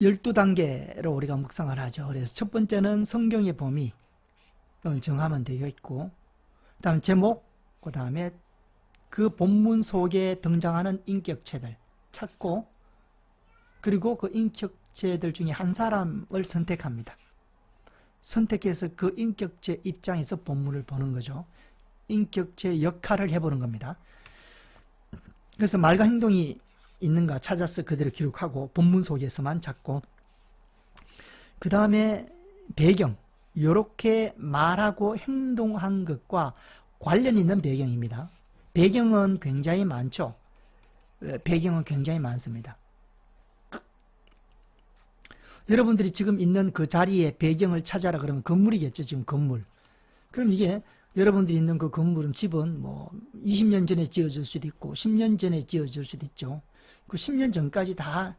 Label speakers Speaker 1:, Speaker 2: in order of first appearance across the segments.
Speaker 1: 12단계로 우리가 묵상을 하죠. 그래서 첫 번째는 성경의 범위 정하면 되어 있고, 그 다음 제목, 그 다음에 그 본문 속에 등장하는 인격체들 찾고, 그리고 그 인격체들 중에 한 사람을 선택합니다. 선택해서 그 인격체 입장에서 본문을 보는 거죠. 인격체 역할을 해보는 겁니다. 그래서 말과 행동이 있는가 찾아서 그대로 기록하고 본문 속에서만 찾고, 그 다음에 배경, 이렇게 말하고 행동한 것과 관련 있는 배경입니다. 배경은 굉장히 많죠. 배경은 굉장히 많습니다. 여러분들이 지금 있는 그 자리에 배경을 찾아라 그러면 건물이겠죠. 지금 건물. 그럼 이게 여러분들이 있는 그 건물은, 집은 뭐 20년 전에 지어질 수도 있고 10년 전에 지어질 수도 있죠. 그 10년 전까지 다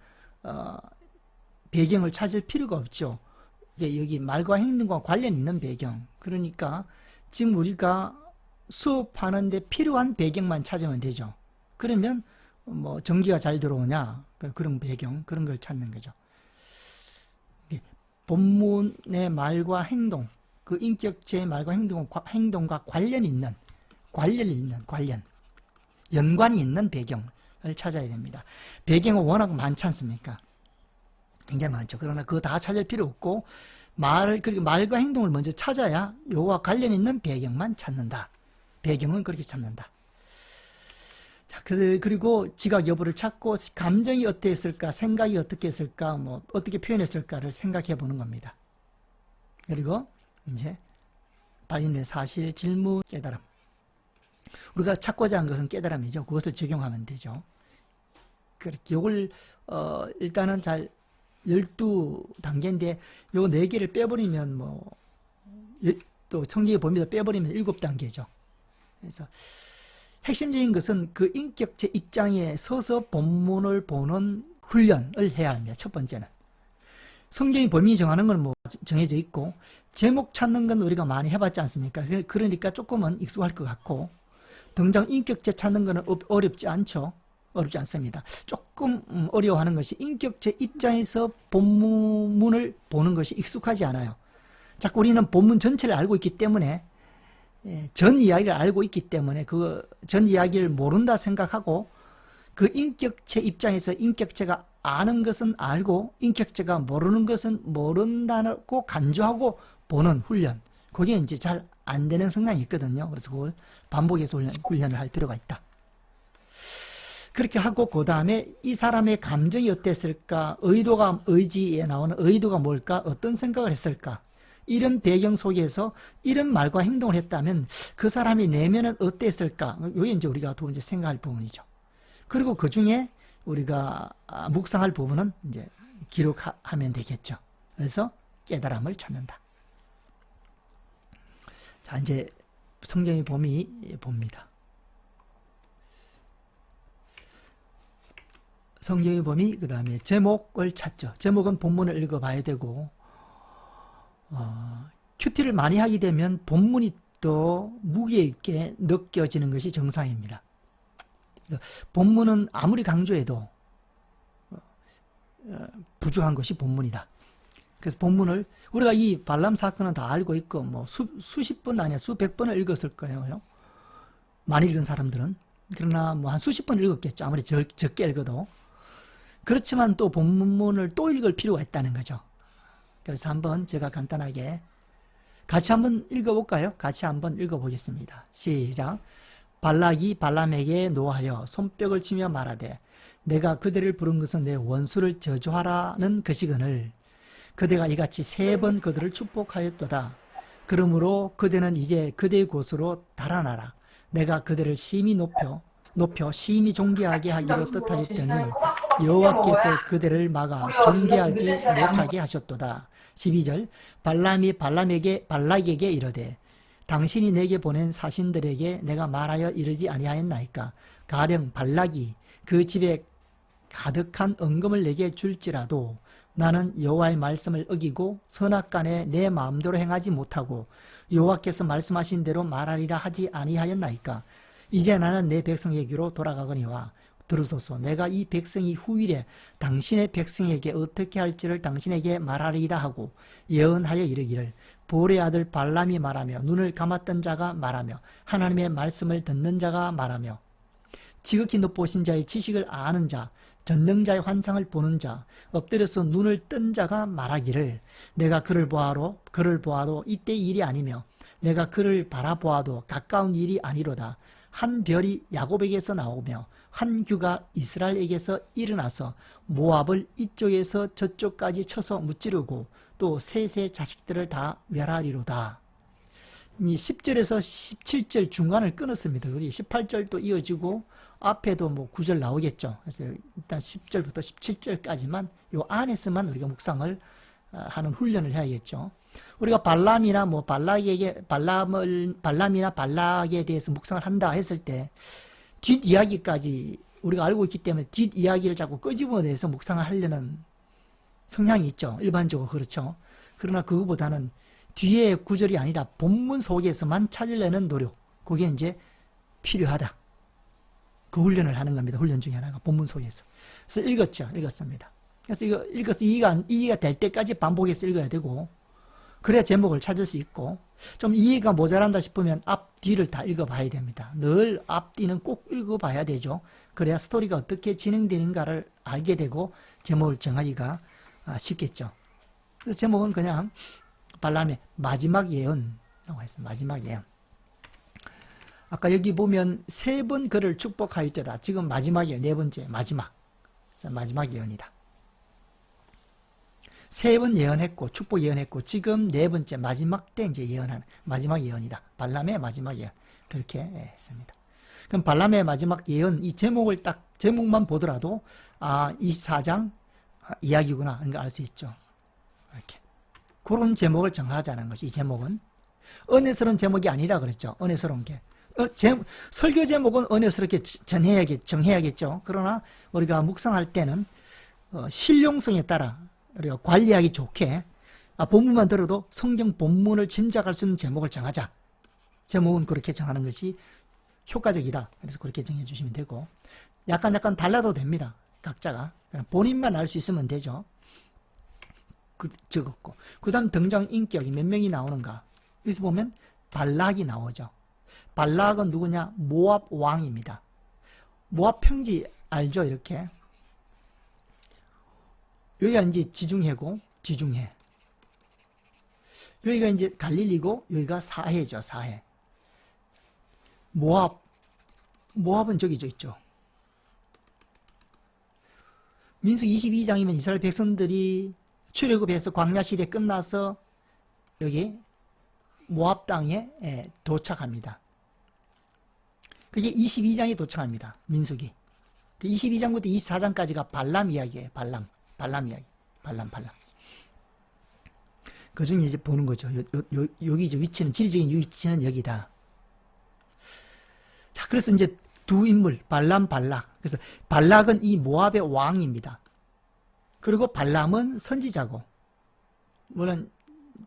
Speaker 1: 배경을 찾을 필요가 없죠. 이게 여기 말과 행동과 관련 있는 배경. 그러니까 지금 우리가 수업하는데 필요한 배경만 찾으면 되죠. 그러면 뭐 전기가 잘 들어오냐, 그런 배경, 그런 걸 찾는 거죠. 본문의 말과 행동, 그 인격체의 말과 행동과 관련이 있는, 연관이 있는 배경을 찾아야 됩니다. 배경은 워낙 많지 않습니까? 굉장히 많죠. 그러나 그거 다 찾을 필요 없고, 그리고 말과 행동을 먼저 찾아야 요와 관련 있는 배경만 찾는다. 배경은 그렇게 찾는다. 자, 그리고 지각 여부를 찾고, 감정이 어땠을까, 생각이 어떻게 했을까, 뭐 어떻게 표현했을까를 생각해 보는 겁니다. 그리고 이제 발견된 사실, 질문, 깨달음. 우리가 찾고자 한 것은 깨달음이죠. 그것을 적용하면 되죠. 그렇게 요걸 일단은 잘 12단계인데 요 4개를 빼버리면 또 성경의 범위도 빼버리면 7단계죠. 그래서 핵심적인 것은 그 인격체 입장에 서서 본문을 보는 훈련을 해야 합니다. 첫 번째는. 성경의 범위 정하는 건 뭐 정해져 있고, 제목 찾는 건 우리가 많이 해봤지 않습니까? 그러니까 조금은 익숙할 것 같고, 등장 인격체 찾는 거는 어렵지 않죠. 어렵지 않습니다. 조금 어려워하는 것이 인격체 입장에서 본문을 보는 것이 익숙하지 않아요. 자꾸 우리는 본문 전체를 알고 있기 때문에, 전 이야기를 알고 있기 때문에 그 전 이야기를 모른다 생각하고, 그 인격체 입장에서 인격체가 아는 것은 알고 인격체가 모르는 것은 모른다고 간주하고 보는 훈련, 그게 이제 잘 안 되는 성향이 있거든요. 그래서 그걸 반복해서 훈련을 할 필요가 있다. 그렇게 하고, 그 다음에 이 사람의 감정이 어땠을까, 의지에 나오는 의도가 뭘까, 어떤 생각을 했을까, 이런 배경 속에서 이런 말과 행동을 했다면 그 사람이 내면은 어땠을까, 이게 이제 우리가 두 번째 생각할 부분이죠. 그리고 그 중에 우리가 묵상할 부분은 이제 기록하면 되겠죠. 그래서 깨달음을 찾는다. 자, 이제 성경의 범위 봅니다. 성경의 범위, 그 다음에 제목을 찾죠. 제목은 본문을 읽어봐야 되고, 큐티를 많이 하게 되면 본문이 더 무게 있게 느껴지는 것이 정상입니다. 본문은 아무리 강조해도 부족한 것이 본문이다. 그래서 본문을, 우리가 이 발람 사건은 다 알고 있고, 뭐 수십 번 아니야 수백 번을 읽었을 거예요. 많이 읽은 사람들은. 그러나 뭐 한 수십 번 읽었겠죠. 아무리 적게 읽어도. 그렇지만 또 본문을 또 읽을 필요가 있다는 거죠. 그래서 한번 제가 간단하게 같이 한번 읽어볼까요? 같이 한번 읽어보겠습니다. 시작. 발락이 발람에게 노하여 손뼉을 치며 말하되, 내가 그대를 부른 것은 내 원수를 저주하라는 것이거늘 그대가 이같이 3번 그들을 축복하였도다. 그러므로 그대는 이제 그대의 곳으로 달아나라. 내가 그대를 심히 높여 심히 존귀하게 하기로 뜻하였더니 여호와께서 그대를 막아 존귀하지 못하게 하셨도다. 12절. 발람이 발락에게 이르되, 당신이 내게 보낸 사신들에게 내가 말하여 이르지 아니하였나이까. 가령 발락이 그 집에 가득한 은금을 내게 줄지라도 나는 여호와의 말씀을 어기고 선악간에 내 마음대로 행하지 못하고 여호와께서 말씀하신 대로 말하리라 하지 아니하였나이까. 이제 나는 내 백성에게로 돌아가거니와 들으소서. 내가 이 백성이 후일에 당신의 백성에게 어떻게 할지를 당신에게 말하리이다 하고 예언하여 이르기를 볼의 아들 발람이 말하며 눈을 감았던 자가 말하며 하나님의 말씀을 듣는 자가 말하며 지극히 높으신 자의 지식을 아는 자 전능자의 환상을 보는 자 엎드려서 눈을 뜬 자가 말하기를 내가 그를 보아도 이때 일이 아니며 내가 그를 바라보아도 가까운 일이 아니로다. 한 별이 야곱에게서 나오며 한 규가 이스라엘에게서 일어나서 모압을 이쪽에서 저쪽까지 쳐서 무찌르고 또 셋의 자식들을 다 멸하리로다. 이 10절에서 17절 중간을 끊었습니다. 그리고 18절도 이어지고 앞에도 뭐 9절 나오겠죠. 그래서 일단 10절부터 17절까지만 요 안에서만 우리가 묵상을 하는 훈련을 해야겠죠. 우리가 발람이나 뭐 발람이나 발락에 대해서 묵상을 한다 했을 때 뒷이야기까지 우리가 알고 있기 때문에 뒷이야기를 자꾸 끄집어내서 묵상을 하려는 성향이 있죠. 일반적으로 그렇죠. 그러나 그거보다는 뒤에 구절이 아니라 본문 속에서만 찾으려는 노력, 그게 이제 필요하다. 그 훈련을 하는 겁니다. 훈련 중에 하나가 본문 속에서. 그래서 읽었습니다. 그래서 이거 읽어서 이해가 될 때까지 반복해서 읽어야 되고, 그래야 제목을 찾을 수 있고, 좀 이해가 모자란다 싶으면 앞, 뒤를 다 읽어봐야 됩니다. 늘 앞, 뒤는 꼭 읽어봐야 되죠. 그래야 스토리가 어떻게 진행되는가를 알게 되고, 제목을 정하기가 쉽겠죠. 그래서 제목은 그냥 발람의 마지막 예언이라고 했어요. 마지막 예언. 아까 여기 보면 3번 그를 축복하였다. 지금 마지막이에요. 4번째 마지막. 그래서 마지막 예언이다. 3번 예언했고 축복 예언했고 지금 4번째 마지막 때 이제 예언하는 마지막 예언이다. 발람의 마지막 예언. 그렇게 했습니다. 그럼 발람의 마지막 예언 이 제목을 딱 제목만 보더라도 24장 이야기구나 하는 걸 알 수 있죠. 이렇게. 그런 제목을 정하자는 것이 이 제목은 은혜스러운 제목이 아니라 그랬죠. 은혜스러운 게. 설교 제목은 은혜스럽게 정해야겠죠. 그러나 우리가 묵상할 때는 실용성에 따라 우리가 관리하기 좋게 본문만 들어도 성경 본문을 짐작할 수 있는 제목을 정하자. 제목은 그렇게 정하는 것이 효과적이다. 그래서 그렇게 정해 주시면 되고 약간 달라도 됩니다. 각자가. 그냥 본인만 알 수 있으면 되죠. 적었고 그 다음 등장 인격이 몇 명이 나오는가. 여기서 보면 발락이 나오죠. 발락은 누구냐? 모압 왕입니다. 모압 평지 알죠? 이렇게 여기가 이제 지중해고 지중해 여기가 이제 갈릴리고 여기가 사해죠. 사해. 모압은 저기 있죠. 민수 22장이면 이스라엘 백성들이 출애굽해서 광야 시대 끝나서 여기 모압 땅에 도착합니다. 그게 22장에 도착합니다. 민수기. 22장부터 24장까지가 발람 이야기예요. 발람 이야기. 발람. 그 중에 이제 보는 거죠. 여기죠. 위치는, 지리적인 위치는 여기다. 자, 그래서 이제 두 인물, 발락. 그래서 발락은 이 모압의 왕입니다. 그리고 발람은 선지자고, 물론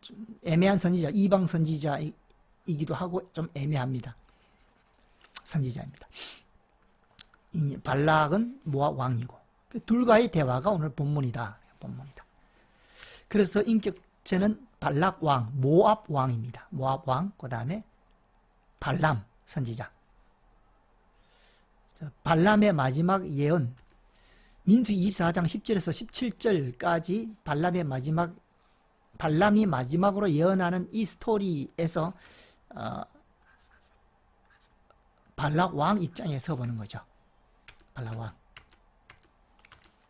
Speaker 1: 좀 애매한 선지자, 이방 선지자이기도 하고 좀 애매합니다. 선지자입니다. 이 발락은 모압 왕이고, 둘과의 대화가 오늘 본문이다. 그래서 인격체는 발락 왕, 모압 왕입니다. 모압 왕, 그 다음에 발람 선지자. 발람의 마지막 예언, 민수 24장 10절에서 17절까지 발람이 마지막으로 예언하는 이 스토리에서 발락 왕 입장에 서보는 거죠. 발락 왕.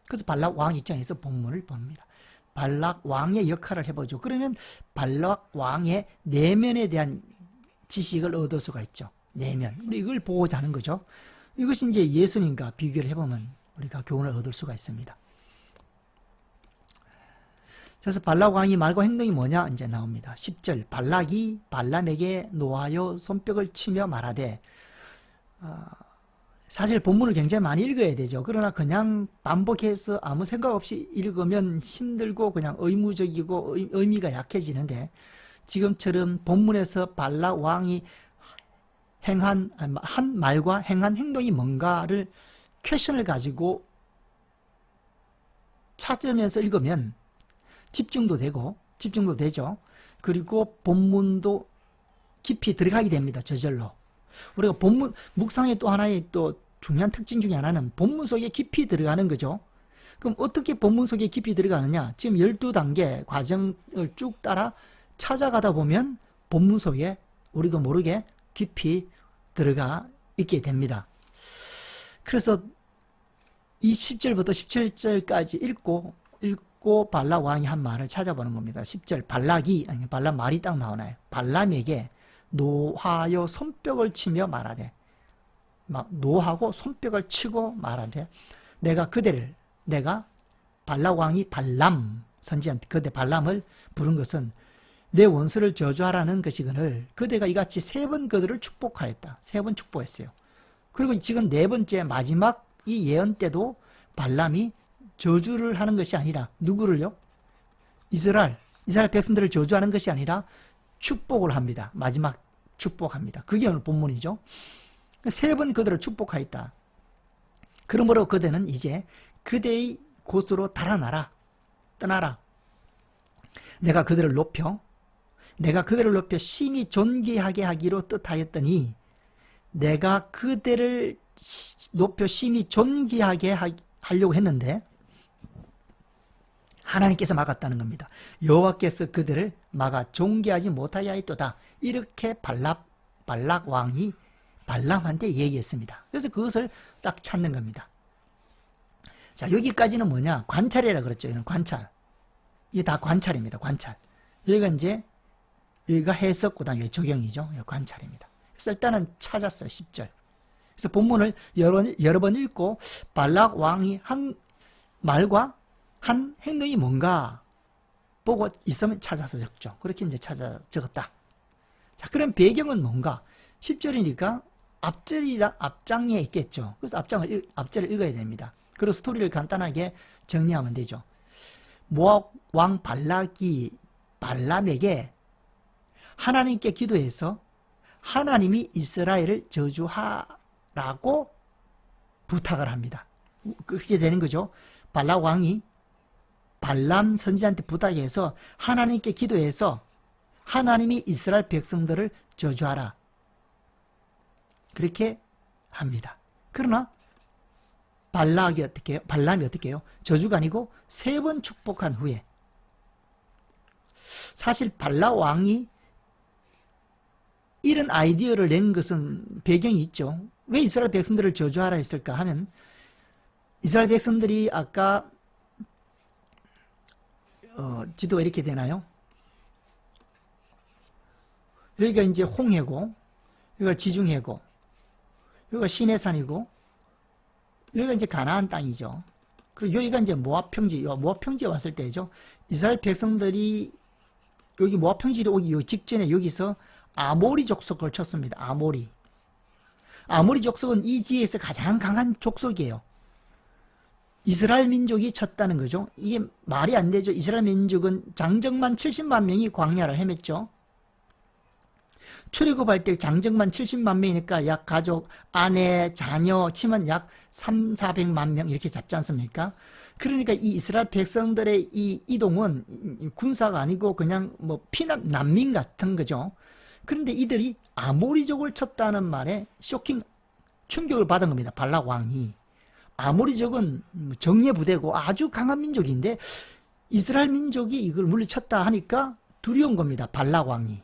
Speaker 1: 그래서 발락 왕 입장에서 본문을 봅니다. 발락 왕의 역할을 해보죠. 그러면 발락 왕의 내면에 대한 지식을 얻을 수가 있죠. 내면. 우리 이걸 보고자 하는 거죠. 이것이 이제 예수님과 비교를 해보면 우리가 교훈을 얻을 수가 있습니다. 그래서 발락 왕이 말과 행동이 뭐냐 이제 나옵니다. 10절 발락이 발람에게 노하여 손뼉을 치며 말하되, 사실 본문을 굉장히 많이 읽어야 되죠. 그러나 그냥 반복해서 아무 생각 없이 읽으면 힘들고 그냥 의무적이고 의미가 약해지는데, 지금처럼 본문에서 발락 왕이 한 말과 행한 행동이 뭔가를 퀘션을 가지고 찾으면서 읽으면 집중도 되죠. 그리고 본문도 깊이 들어가게 됩니다. 저절로. 우리가 본문, 묵상의 또 하나의 또 중요한 특징 중에 하나는 본문 속에 깊이 들어가는 거죠. 그럼 어떻게 본문 속에 깊이 들어가느냐? 지금 12단계 과정을 쭉 따라 찾아가다 보면 본문 속에 우리도 모르게 깊이 들어가 있게 됩니다. 그래서 10절부터 17절까지 읽고 발락 왕이 한 말을 찾아보는 겁니다. 10절 발람 말이 딱 나오나요? 발람에게 노하여 손뼉을 치며 말하되, 막 노하고 손뼉을 치고 말하되, 내가 발락 왕이 발람 선지한테 그대 발람을 부른 것은 내 원수를 저주하라는 것이거늘 그대가 이같이 3번 그들을 축복하였다. 3번 축복했어요. 그리고 지금 4번째 마지막 이 예언 때도 발람이 저주를 하는 것이 아니라 누구를요? 이스라엘 백성들을 저주하는 것이 아니라 축복을 합니다. 마지막 축복합니다. 그게 오늘 본문이죠. 3번 그들을 축복하였다. 그러므로 그대는 이제 그대의 곳으로 달아나라. 떠나라. 내가 그들을 높여 심히 존귀하게 하기로 뜻하였더니 내가 그들을 높여 심히 존귀하게 하려고 했는데 하나님께서 막았다는 겁니다. 여호와께서 그들을 막아 존귀하지 못하게 하였도다. 이렇게 발락 왕이 발람한테 얘기했습니다. 그래서 그것을 딱 찾는 겁니다. 자, 여기까지는 뭐냐? 관찰이라 그랬죠. 이건 관찰. 이게 다 관찰입니다. 관찰. 여기가 해석, 그 다음에 적용이죠. 관찰입니다. 그래서 일단은 찾았어요. 10절. 그래서 본문을 여러 번 읽고 발락 왕이 한 말과 한 행동이 뭔가 보고 있으면 찾아서 적죠. 그렇게 이제 찾아 적었다. 자, 그럼 배경은 뭔가? 10절이니까 앞장에 있겠죠. 그래서 앞절을 읽어야 됩니다. 그리고 스토리를 간단하게 정리하면 되죠. 모압 왕 발락이 발람에게 하나님께 기도해서 하나님이 이스라엘을 저주하라고 부탁을 합니다. 그렇게 되는 거죠. 발락 왕이 발람 선지자한테 부탁해서 하나님께 기도해서 하나님이 이스라엘 백성들을 저주하라. 그렇게 합니다. 그러나 발람이 어떻게 해요? 저주가 아니고 3번 축복한 후에 사실 발락 왕이 이런 아이디어를 낸 것은 배경이 있죠. 왜 이스라엘 백성들을 저주하라 했을까 하면 이스라엘 백성들이 아까 지도가 이렇게 되나요? 여기가 이제 홍해고 여기가 지중해고 여기가 시내산이고 여기가 이제 가나안 땅이죠. 그리고 여기가 이제 모압 평지에 왔을 때죠. 이스라엘 백성들이 여기 모압 평지로 오기 직전에 여기서 아모리 족속을 쳤습니다. 아모리 족속은 이 지역에서 가장 강한 족속이에요. 이스라엘 민족이 쳤다는 거죠. 이게 말이 안 되죠. 이스라엘 민족은 장정만 70만 명이 광야를 헤맸죠. 출애굽할 때 장정만 70만 명이니까 약 가족, 아내, 자녀 치면 약 300~400만 명 이렇게 잡지 않습니까? 그러니까 이 이스라엘 백성들의 이 이동은 군사가 아니고 그냥 뭐 피난 난민 같은 거죠. 그런데 이들이 아모리족을 쳤다는 말에 충격을 받은 겁니다. 발락 왕이. 아모리족은 정예부대고 아주 강한 민족인데 이스라엘 민족이 이걸 물리쳤다 하니까 두려운 겁니다. 발락 왕이.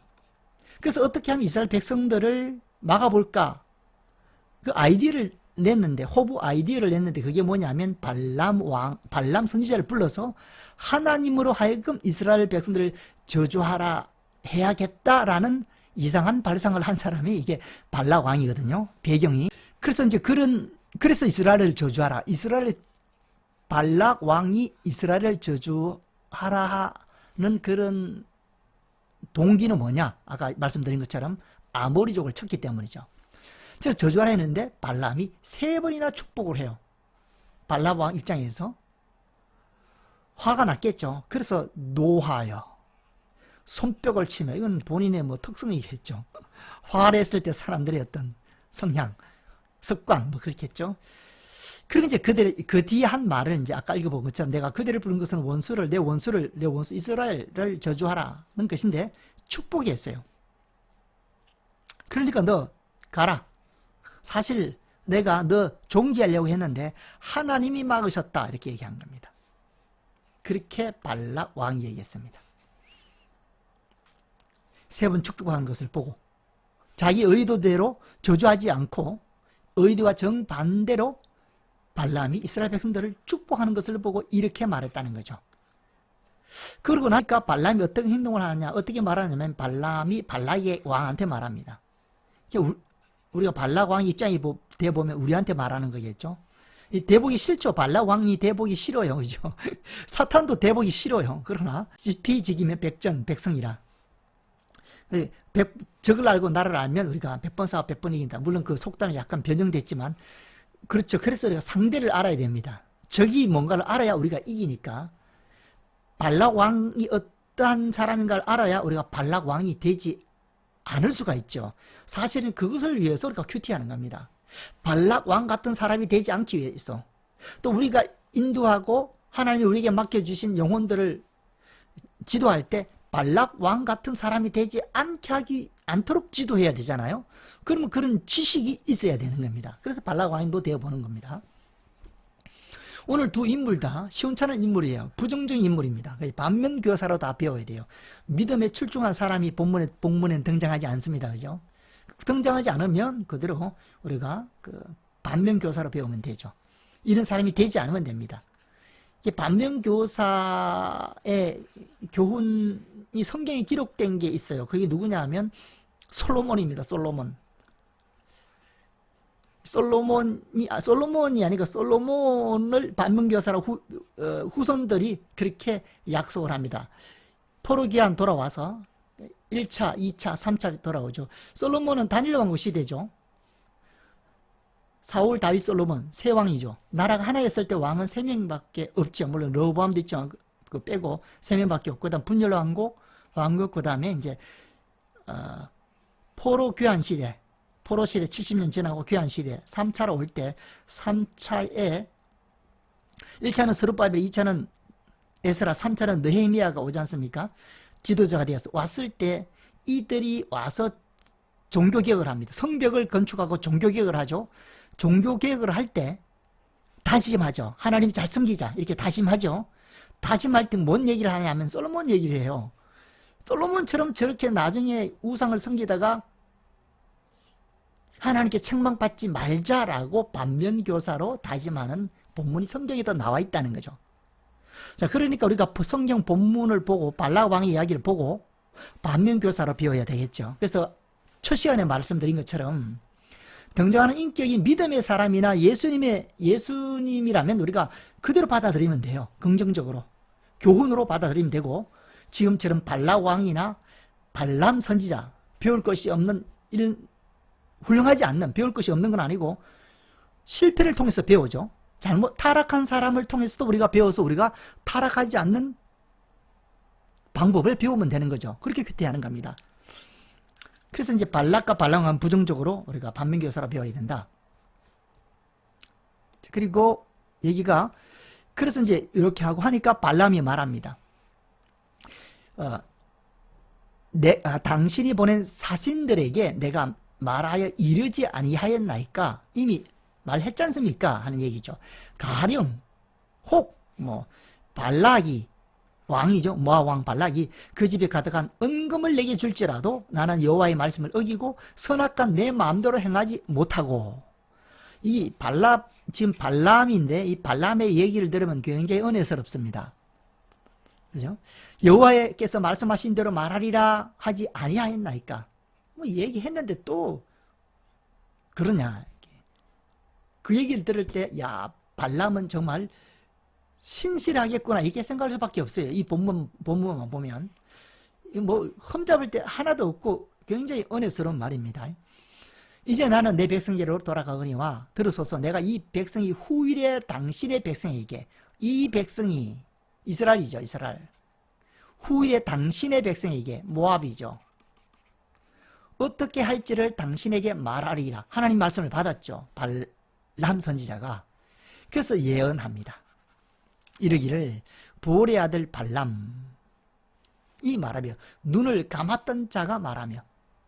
Speaker 1: 그래서 어떻게 하면 이스라엘 백성들을 막아볼까? 그 아이디어를 냈는데, 호부 아이디어를 냈는데 그게 뭐냐면 발람 선지자를 불러서 하나님으로 하여금 이스라엘 백성들을 저주하라 해야겠다라는 이상한 발상을 한 사람이 이게 발락 왕이거든요. 배경이. 그래서 이제 그래서 이스라엘을 저주하라. 발락 왕이 이스라엘을 저주하라 하는 그런 동기는 뭐냐? 아까 말씀드린 것처럼 아모리족을 쳤기 때문이죠. 그래서 저주하라 했는데 발람이 3번이나 축복을 해요. 발람 왕 입장에서 화가 났겠죠. 그래서 노하여 손뼉을 치며, 이건 본인의 뭐 특성이겠죠. 화를 했을 때 사람들의 어떤 성향, 습관 뭐 그렇겠죠. 그리고 이제 그 뒤에 한 말을 이제 아까 읽어본 것처럼 내가 그대를 부른 것은 내 원수 이스라엘을 저주하라는 것인데 축복이 했어요. 그러니까 너 가라. 사실 내가 너 종기하려고 했는데 하나님이 막으셨다. 이렇게 얘기한 겁니다. 그렇게 발락 왕이 얘기했습니다. 세 번 축복한 것을 보고 자기 의도대로 저주하지 않고 의도와 정반대로 발람이 이스라엘 백성들을 축복하는 것을 보고 이렇게 말했다는 거죠. 그러고 나니까 발람이 어떤 행동을 하냐, 어떻게 말하냐면 발람이 발락의 왕한테 말합니다. 우리가 발락 왕 입장이 돼보면 우리한테 말하는 거겠죠. 이 대보기 싫죠. 발락 왕이 대보기 싫어요. 그죠? 사탄도 대보기 싫어요. 그러나 피지기면 백전, 백성이라. 적을 알고 나를 알면 우리가 100번 싸워 100번 이긴다. 물론 그 속담이 약간 변형됐지만 그렇죠. 그래서 우리가 상대를 알아야 됩니다. 적이 뭔가를 알아야 우리가 이기니까 발락 왕이 어떠한 사람인가를 알아야 우리가 발락 왕이 되지 않을 수가 있죠. 사실은 그것을 위해서 우리가 큐티하는 겁니다. 발락 왕 같은 사람이 되지 않기 위해서 또 우리가 인도하고 하나님이 우리에게 맡겨주신 영혼들을 지도할 때 발락 왕 같은 사람이 되지 않도록 지도해야 되잖아요. 그러면 그런 지식이 있어야 되는 겁니다. 그래서 발락 왕도 되어보는 겁니다. 오늘 두 인물 다 시원찮은 인물이에요. 부정적인 인물입니다. 반면교사로 다 배워야 돼요. 믿음에 출중한 사람이 본문에 등장하지 않습니다. 그죠? 등장하지 않으면 그대로 우리가 반면교사로 배우면 되죠. 이런 사람이 되지 않으면 됩니다. 반면교사의 교훈이 성경에 기록된 게 있어요. 그게 누구냐 하면 솔로몬입니다. 솔로몬이 아니고 솔로몬을 반면교사라고 후손들이 그렇게 약속을 합니다. 포로기한 돌아와서 1차, 2차, 3차 돌아오죠. 솔로몬은 단일 왕국 시대죠. 사울, 다윗, 솔로몬 세 왕이죠. 나라가 하나였을 때 왕은 3명밖에 없죠. 물론 르호보암도 있죠. 그 빼고 3명밖에 없고 그다음 분열 왕국 그다음에 이제 포로 귀환 시대. 포로 시대 70년 지나고 귀환 시대 3차로 올 때 3차에 1차는 스룹바벨, 2차는 에스라, 3차는 느헤미야가 오지 않습니까? 지도자가 되어서 왔을 때 이들이 와서 종교개혁을 합니다. 성벽을 건축하고 종교개혁을 하죠. 종교개혁을 할 때 다짐하죠. 하나님 잘 섬기자 이렇게 다짐하죠. 다짐할 때 뭔 얘기를 하냐면 솔로몬 얘기를 해요. 솔로몬처럼 저렇게 나중에 우상을 섬기다가 하나님께 책망받지 말자라고 반면교사로 다짐하는 본문이 성경에 더 나와 있다는 거죠. 자, 그러니까 우리가 성경 본문을 보고 발락 왕의 이야기를 보고 반면교사로 배워야 되겠죠. 그래서 첫 시간에 말씀드린 것처럼 등장하는 인격이 믿음의 사람이나 예수님이라면 우리가 그대로 받아들이면 돼요. 긍정적으로 교훈으로 받아들이면 되고 지금처럼 발락 왕이나 발람 선지자 배울 것이 없는 이런 훌륭하지 않는 배울 것이 없는 건 아니고 실패를 통해서 배우죠. 타락한 사람을 통해서도 우리가 배워서 우리가 타락하지 않는 방법을 배우면 되는 거죠. 그렇게 큐티하는 겁니다. 그래서 이제 발락과 발람은 부정적으로 우리가 반면교사로 배워야 된다. 그리고 얘기가 그래서 이제 이렇게 하고 하니까 발람이 말합니다. 당신이 보낸 사신들에게 내가 말하여 이르지 아니하였나이까 이미 말했지 않습니까? 하는 얘기죠. 가령 혹 발락이 왕이죠. 모압 왕 발락이 그 집에 가득한 은금을 내게 줄지라도 나는 여호와의 말씀을 어기고 선악간 내 마음대로 행하지 못하고 이 지금 발람인데 이 발람의 얘기를 들으면 굉장히 은혜스럽습니다. 그죠? 여호와께서 말씀하신 대로 말하리라 하지 아니하였나이까 얘기했는데 또 그러냐 그 얘기를 들을 때 야 발람은 정말 신실하겠구나 이렇게 생각할 수밖에 없어요. 이 본문만 보면 흠잡을 때 하나도 없고 굉장히 은혜스러운 말입니다. 이제 나는 내 백성에게로 돌아가거니와 들으소서 내가 이 백성이 후일에 당신의 백성에게 이 백성이 이스라엘이죠. 이스라엘 후일에 당신의 백성에게 모압이죠. 어떻게 할지를 당신에게 말하리라. 하나님 말씀을 받았죠. 발람 선지자가. 그래서 예언합니다. 이르기를 보올의 아들 발람이 말하며, 눈을 감았던 자가 말하며,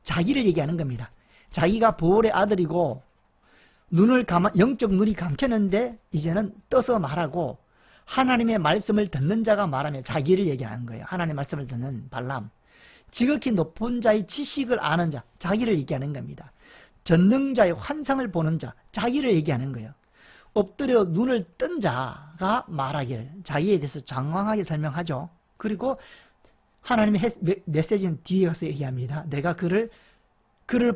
Speaker 1: 자기를 얘기하는 겁니다. 자기가 보올의 아들이고 영적 눈이 감켰는데 이제는 떠서 말하고, 하나님의 말씀을 듣는 자가 말하며 자기를 얘기하는 거예요. 하나님의 말씀을 듣는 발람. 지극히 높은 자의 지식을 아는 자, 자기를 얘기하는 겁니다. 전능자의 환상을 보는 자, 자기를 얘기하는 거예요. 엎드려 눈을 뜬 자가 말하기를, 자기에 대해서 장황하게 설명하죠. 그리고 하나님의 메시지는 뒤에 가서 얘기합니다. 내가 그를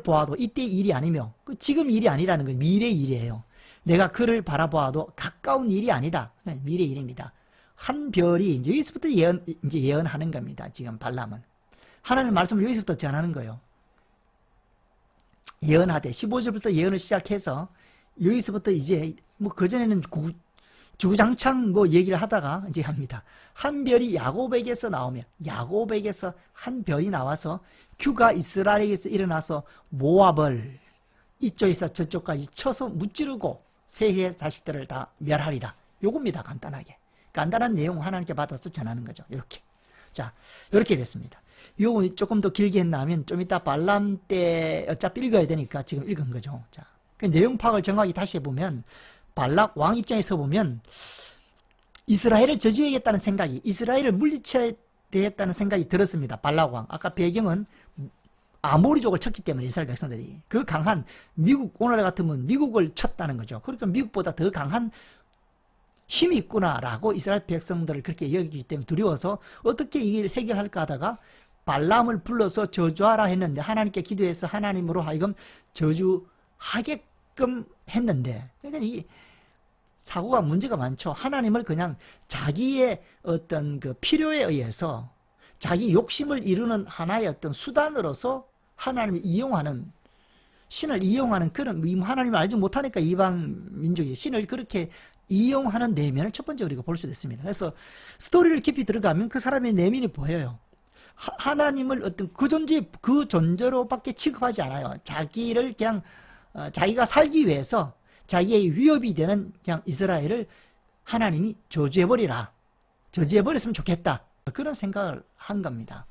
Speaker 1: 보아도 이때 일이 아니며, 지금 일이 아니라는 거예요. 미래 일이에요. 내가 그를 바라보아도 가까운 일이 아니다. 미래 일입니다. 한 별이 이제 여기서부터 예언하는 겁니다. 지금 발람은 하나님 말씀을 여기서부터 전하는 거예요. 예언하되 15절부터 예언을 시작해서 여기서부터 이제 뭐 그전에는 주구장창 뭐 얘기를 하다가 이제 합니다. 한 별이 야곱에게서 나오며, 야곱에게서 한 별이 나와서 규가 이스라엘에게서 일어나서 모압을 이쪽에서 저쪽까지 쳐서 무찌르고 세의 자식들을 다 멸하리라. 요겁니다. 간단한 내용 하나님께 받아서 전하는 거죠. 이렇게. 자, 이렇게 됐습니다. 요거 조금 더 길게 했나면 좀 이따 발람 때 어차피 읽어야 되니까 지금 읽은 거죠. 자, 그 내용 파악을 정확히 다시 해보면, 발락 왕 입장에서 보면 이스라엘을 저주해야겠다는 생각이, 이스라엘을 물리쳐야 되겠다는 생각이 들었습니다. 발락 왕. 아까 배경은 아모리족을 쳤기 때문에 이스라엘 백성들이 그 강한 미국, 오늘 같으면 미국을 쳤다는 거죠. 그러니까 미국보다 더 강한 힘이 있구나라고 이스라엘 백성들을 그렇게 여기기 때문에 두려워서 어떻게 이걸 해결할까 하다가 발람을 불러서 저주하라 했는데, 하나님께 기도해서 하나님으로 하여금 저주하게끔 했는데, 그러니까 이 사고가 문제가 많죠. 하나님을 그냥 자기의 어떤 그 필요에 의해서 자기 욕심을 이루는 하나의 어떤 수단으로서 하나님을 이용하는, 신을 이용하는 그런, 하나님을 알지 못하니까 이방 민족이 신을 그렇게 이용하는 내면을 첫 번째 우리가 볼 수 있습니다. 그래서 스토리를 깊이 들어가면 그 사람의 내면이 보여요. 하나님을 어떤 그 존재로밖에 취급하지 않아요. 자기를 그냥 자기가 살기 위해서 자기의 위협이 되는 그냥 이스라엘을 하나님이 저주해버리라, 저주해버렸으면 좋겠다, 그런 생각을 한 겁니다.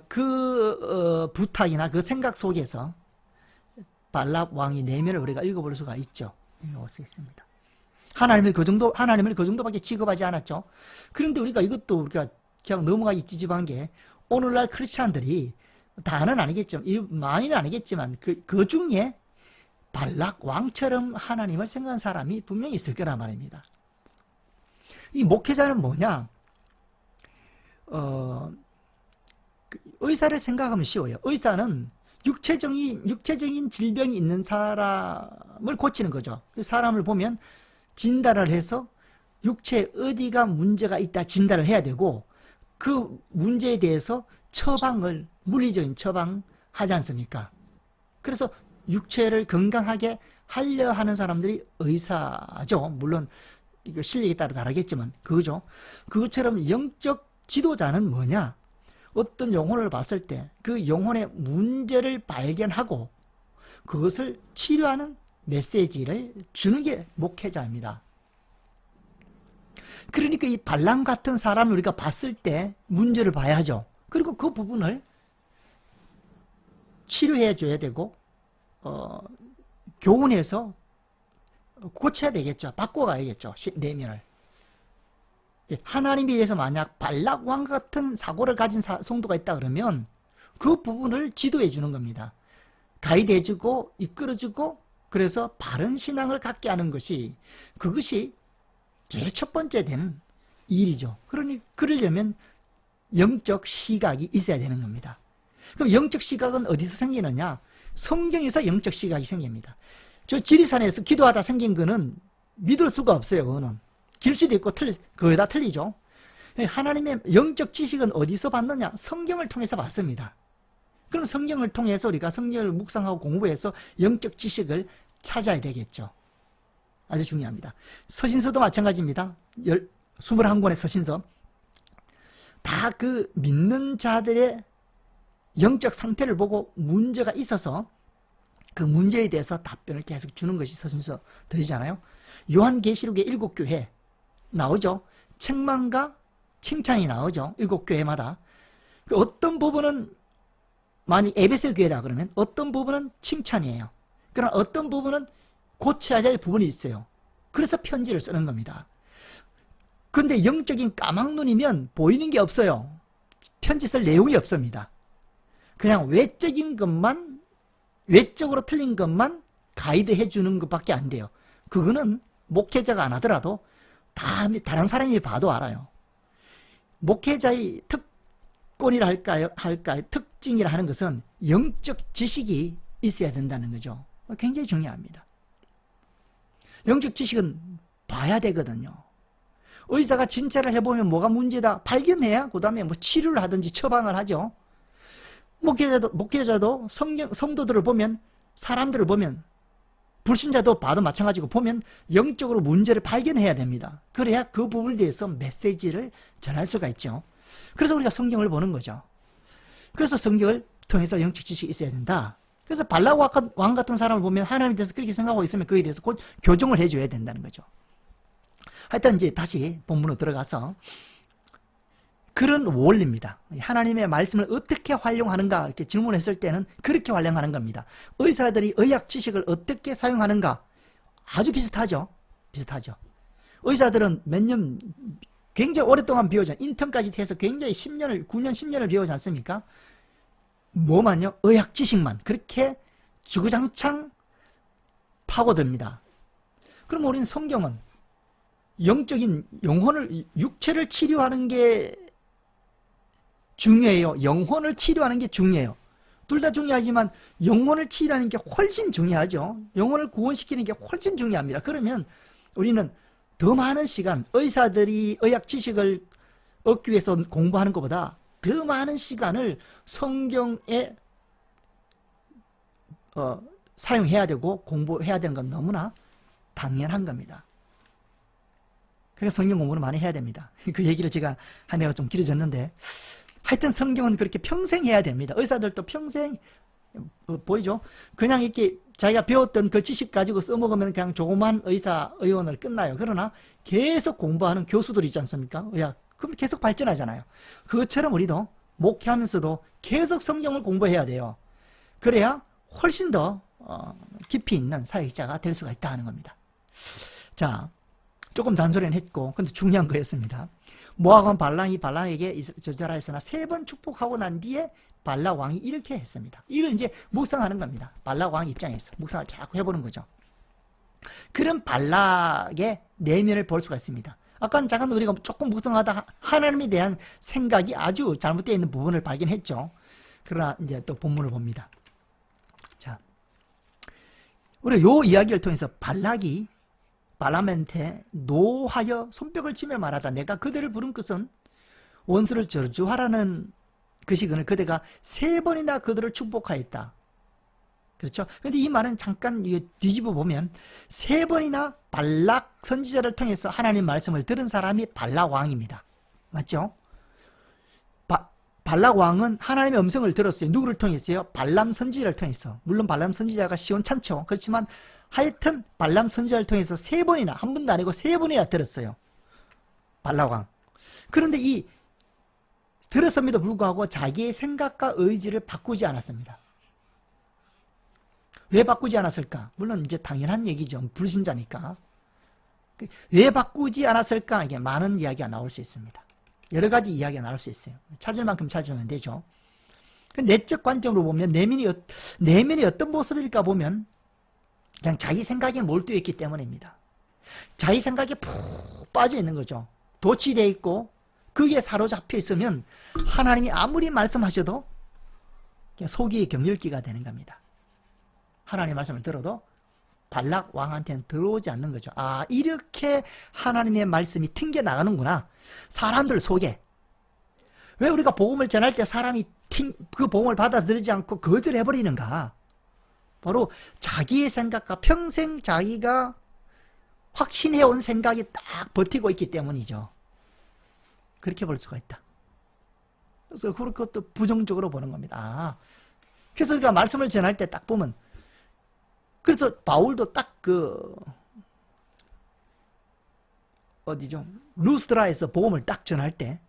Speaker 1: 그 부탁이나 그 생각 속에서 발람 왕의 내면을 우리가 읽어볼 수가 있죠. 읽어볼 수 있습니다. 하나님을 그 정도밖에 취급하지 않았죠. 그런데 우리가 그냥 넘어가기 찌집한 게, 오늘날 크리스찬들이 다는 아니겠지만, 많이는 아니겠지만 그 중에 발락 왕처럼 하나님을 생각하는 사람이 분명히 있을 거란 말입니다. 이 목회자는 뭐냐? 의사를 생각하면 쉬워요. 의사는 육체적인 질병이 있는 사람을 고치는 거죠. 그 사람을 보면 진단을 해서 육체 어디가 문제가 있다 진단을 해야 되고, 그 문제에 대해서 물리적인 처방하지 않습니까? 그래서 육체를 건강하게 하려 하는 사람들이 의사죠. 물론 이거 실력에 따라 다르겠지만 그거죠. 그것처럼 영적 지도자는 뭐냐? 어떤 영혼을 봤을 때 그 영혼의 문제를 발견하고 그것을 치료하는 메시지를 주는 게 목회자입니다. 그러니까 이 발람 같은 사람을 우리가 봤을 때 문제를 봐야죠. 그리고 그 부분을 치료해 줘야 되고 교훈해서 고쳐야 되겠죠. 바꿔가야겠죠. 내면을. 하나님에 대해서 만약 발락 왕 같은 사고를 가진 성도가 있다 그러면 그 부분을 지도해 주는 겁니다. 가이드해 주고 이끌어 주고, 그래서 바른 신앙을 갖게 하는 것이, 그것이 제일 첫 번째 되는 일이죠. 그러려면 영적 시각이 있어야 되는 겁니다. 그럼 영적 시각은 어디서 생기느냐? 성경에서 영적 시각이 생깁니다. 저 지리산에서 기도하다 생긴 거는 믿을 수가 없어요. 그거는 길 수도 있고 그거 다 틀리죠. 하나님의 영적 지식은 어디서 받느냐? 성경을 통해서 받습니다. 그럼 성경을 통해서 우리가 성경을 묵상하고 공부해서 영적 지식을 찾아야 되겠죠. 아주 중요합니다. 서신서도 마찬가지입니다. 21권의 서신서. 다 그 믿는 자들의 영적 상태를 보고 문제가 있어서 그 문제에 대해서 답변을 계속 주는 것이 서신서들이잖아요. 요한계시록의 7교회 나오죠. 책망과 칭찬이 나오죠. 7교회마다. 그 어떤 부분은 만약 에베소 교회다 그러면 어떤 부분은 칭찬이에요. 그러나 어떤 부분은 고쳐야 될 부분이 있어요. 그래서 편지를 쓰는 겁니다. 그런데 영적인 까막눈이면 보이는 게 없어요. 편지 쓸 내용이 없습니다. 그냥 외적인 것만, 외적으로 틀린 것만 가이드해 주는 것밖에 안 돼요. 그거는 목회자가 안 하더라도 다른 사람이 봐도 알아요. 목회자의 특권이라 할까요? 특징이라 하는 것은 영적 지식이 있어야 된다는 거죠. 굉장히 중요합니다. 영적 지식은 봐야 되거든요. 의사가 진찰을 해보면 뭐가 문제다 발견해야 그 다음에 뭐 치료를 하든지 처방을 하죠. 목회자도 성도들을 보면, 사람들을 보면, 불신자도 봐도 마찬가지고 보면 영적으로 문제를 발견해야 됩니다. 그래야 그 부분에 대해서 메시지를 전할 수가 있죠. 그래서 우리가 성경을 보는 거죠. 그래서 성경을 통해서 영적 지식이 있어야 된다. 그래서 발락 왕 같은 사람을 보면 하나님에 대해서 그렇게 생각하고 있으면 그에 대해서 곧 교정을 해줘야 된다는 거죠. 하여튼 이제 다시 본문으로 들어가서 그런 원리입니다. 하나님의 말씀을 어떻게 활용하는가 이렇게 질문했을 때는 그렇게 활용하는 겁니다. 의사들이 의학 지식을 어떻게 사용하는가 아주 비슷하죠. 의사들은 몇 년 굉장히 오랫동안 배우잖아요. 인턴까지 해서 굉장히 9년 10년을 배우지 않습니까? 뭐만요? 의학 지식만 그렇게 주구장창 파고듭니다. 그럼 우리는 성경은 영적인 영혼을, 육체를 치료하는 게 중요해요. 영혼을 치료하는 게 중요해요. 둘 다 중요하지만 영혼을 치료하는 게 훨씬 중요하죠. 영혼을 구원시키는 게 훨씬 중요합니다. 그러면 우리는 더 많은 시간, 의사들이 의학 지식을 얻기 위해서 공부하는 것보다 더 많은 시간을 성경에 사용해야 되고 공부해야 되는 건 너무나 당연한 겁니다. 그래서 성경 공부를 많이 해야 됩니다. 그 얘기를 제가 하네가 좀 길어졌는데 하여튼 성경은 그렇게 평생 해야 됩니다. 의사들도 평생 보이죠? 그냥 이렇게 자기가 배웠던 그 지식 가지고 써먹으면 그냥 조그만 의원을 끝나요. 그러나 계속 공부하는 교수들 있지 않습니까? 그럼 계속 발전하잖아요. 그것처럼 우리도 목회하면서도 계속 성경을 공부해야 돼요. 그래야 훨씬 더 깊이 있는 사역자가 될 수가 있다는 겁니다. 자, 조금 잔소리는 했고 근데 중요한 거였습니다. 모압은 발락에게 저자라 했으나 3번 축복하고 난 뒤에 발락 왕이 이렇게 했습니다. 이걸 이제 묵상하는 겁니다. 발락 왕 입장에서 묵상을 자꾸 해보는 거죠. 그런 발락의 내면을 볼 수가 있습니다. 아까는 잠깐 우리가 조금 묵상하다 하나님에 대한 생각이 아주 잘못되어 있는 부분을 발견했죠. 그러나 이제 또 본문을 봅니다. 자, 우리가 요 이야기를 통해서 발락이 발람한테 노하여 손뼉을 치며 말하다. 내가 그대를 부른 것은 원수를 저주하라는 것이거늘 그대가 3번이나 그들을 축복하였다. 그렇죠? 근데 이 말은 잠깐 뒤집어 보면 3번이나 발락 선지자를 통해서 하나님 말씀을 들은 사람이 발락 왕입니다. 맞죠? 발락 왕은 하나님의 음성을 들었어요. 누구를 통해서요? 발람 선지자를 통해서. 물론 발람 선지자가 시원찮죠. 그렇지만 하여튼 발람 선지자를 통해서 3번이나, 한 번도 아니고 3번이나 들었어요. 발락 왕. 그런데 이 들었음에도 불구하고 자기의 생각과 의지를 바꾸지 않았습니다. 왜 바꾸지 않았을까? 물론 이제 당연한 얘기죠. 불신자니까. 왜 바꾸지 않았을까? 이게 많은 이야기가 나올 수 있습니다. 여러 가지 이야기가 나올 수 있어요. 찾을 만큼 찾으면 되죠. 내적 관점으로 보면 내면이 어떤 모습일까 보면 그냥 자기 생각에 몰두해 있기 때문입니다. 자기 생각에 푹 빠져 있는 거죠. 도취되어 있고 거기에 사로잡혀 있으면 하나님이 아무리 말씀하셔도 그냥 속이 경멸기가 되는 겁니다. 하나님의 말씀을 들어도 발락 왕한테는 들어오지 않는 거죠. 아, 이렇게 하나님의 말씀이 튕겨나가는구나. 사람들 속에. 왜 우리가 복음을 전할 때 사람이 그 복음을 받아들이지 않고 거절해버리는가? 바로 자기의 생각과 평생 자기가 확신해온 생각이 딱 버티고 있기 때문이죠. 그렇게 볼 수가 있다. 그래서 그것도 부정적으로 보는 겁니다. 아, 그래서 우리가 말씀을 전할 때 딱 보면 그래서 바울도 딱 어디죠? 루스드라에서 복음을 딱 전할 때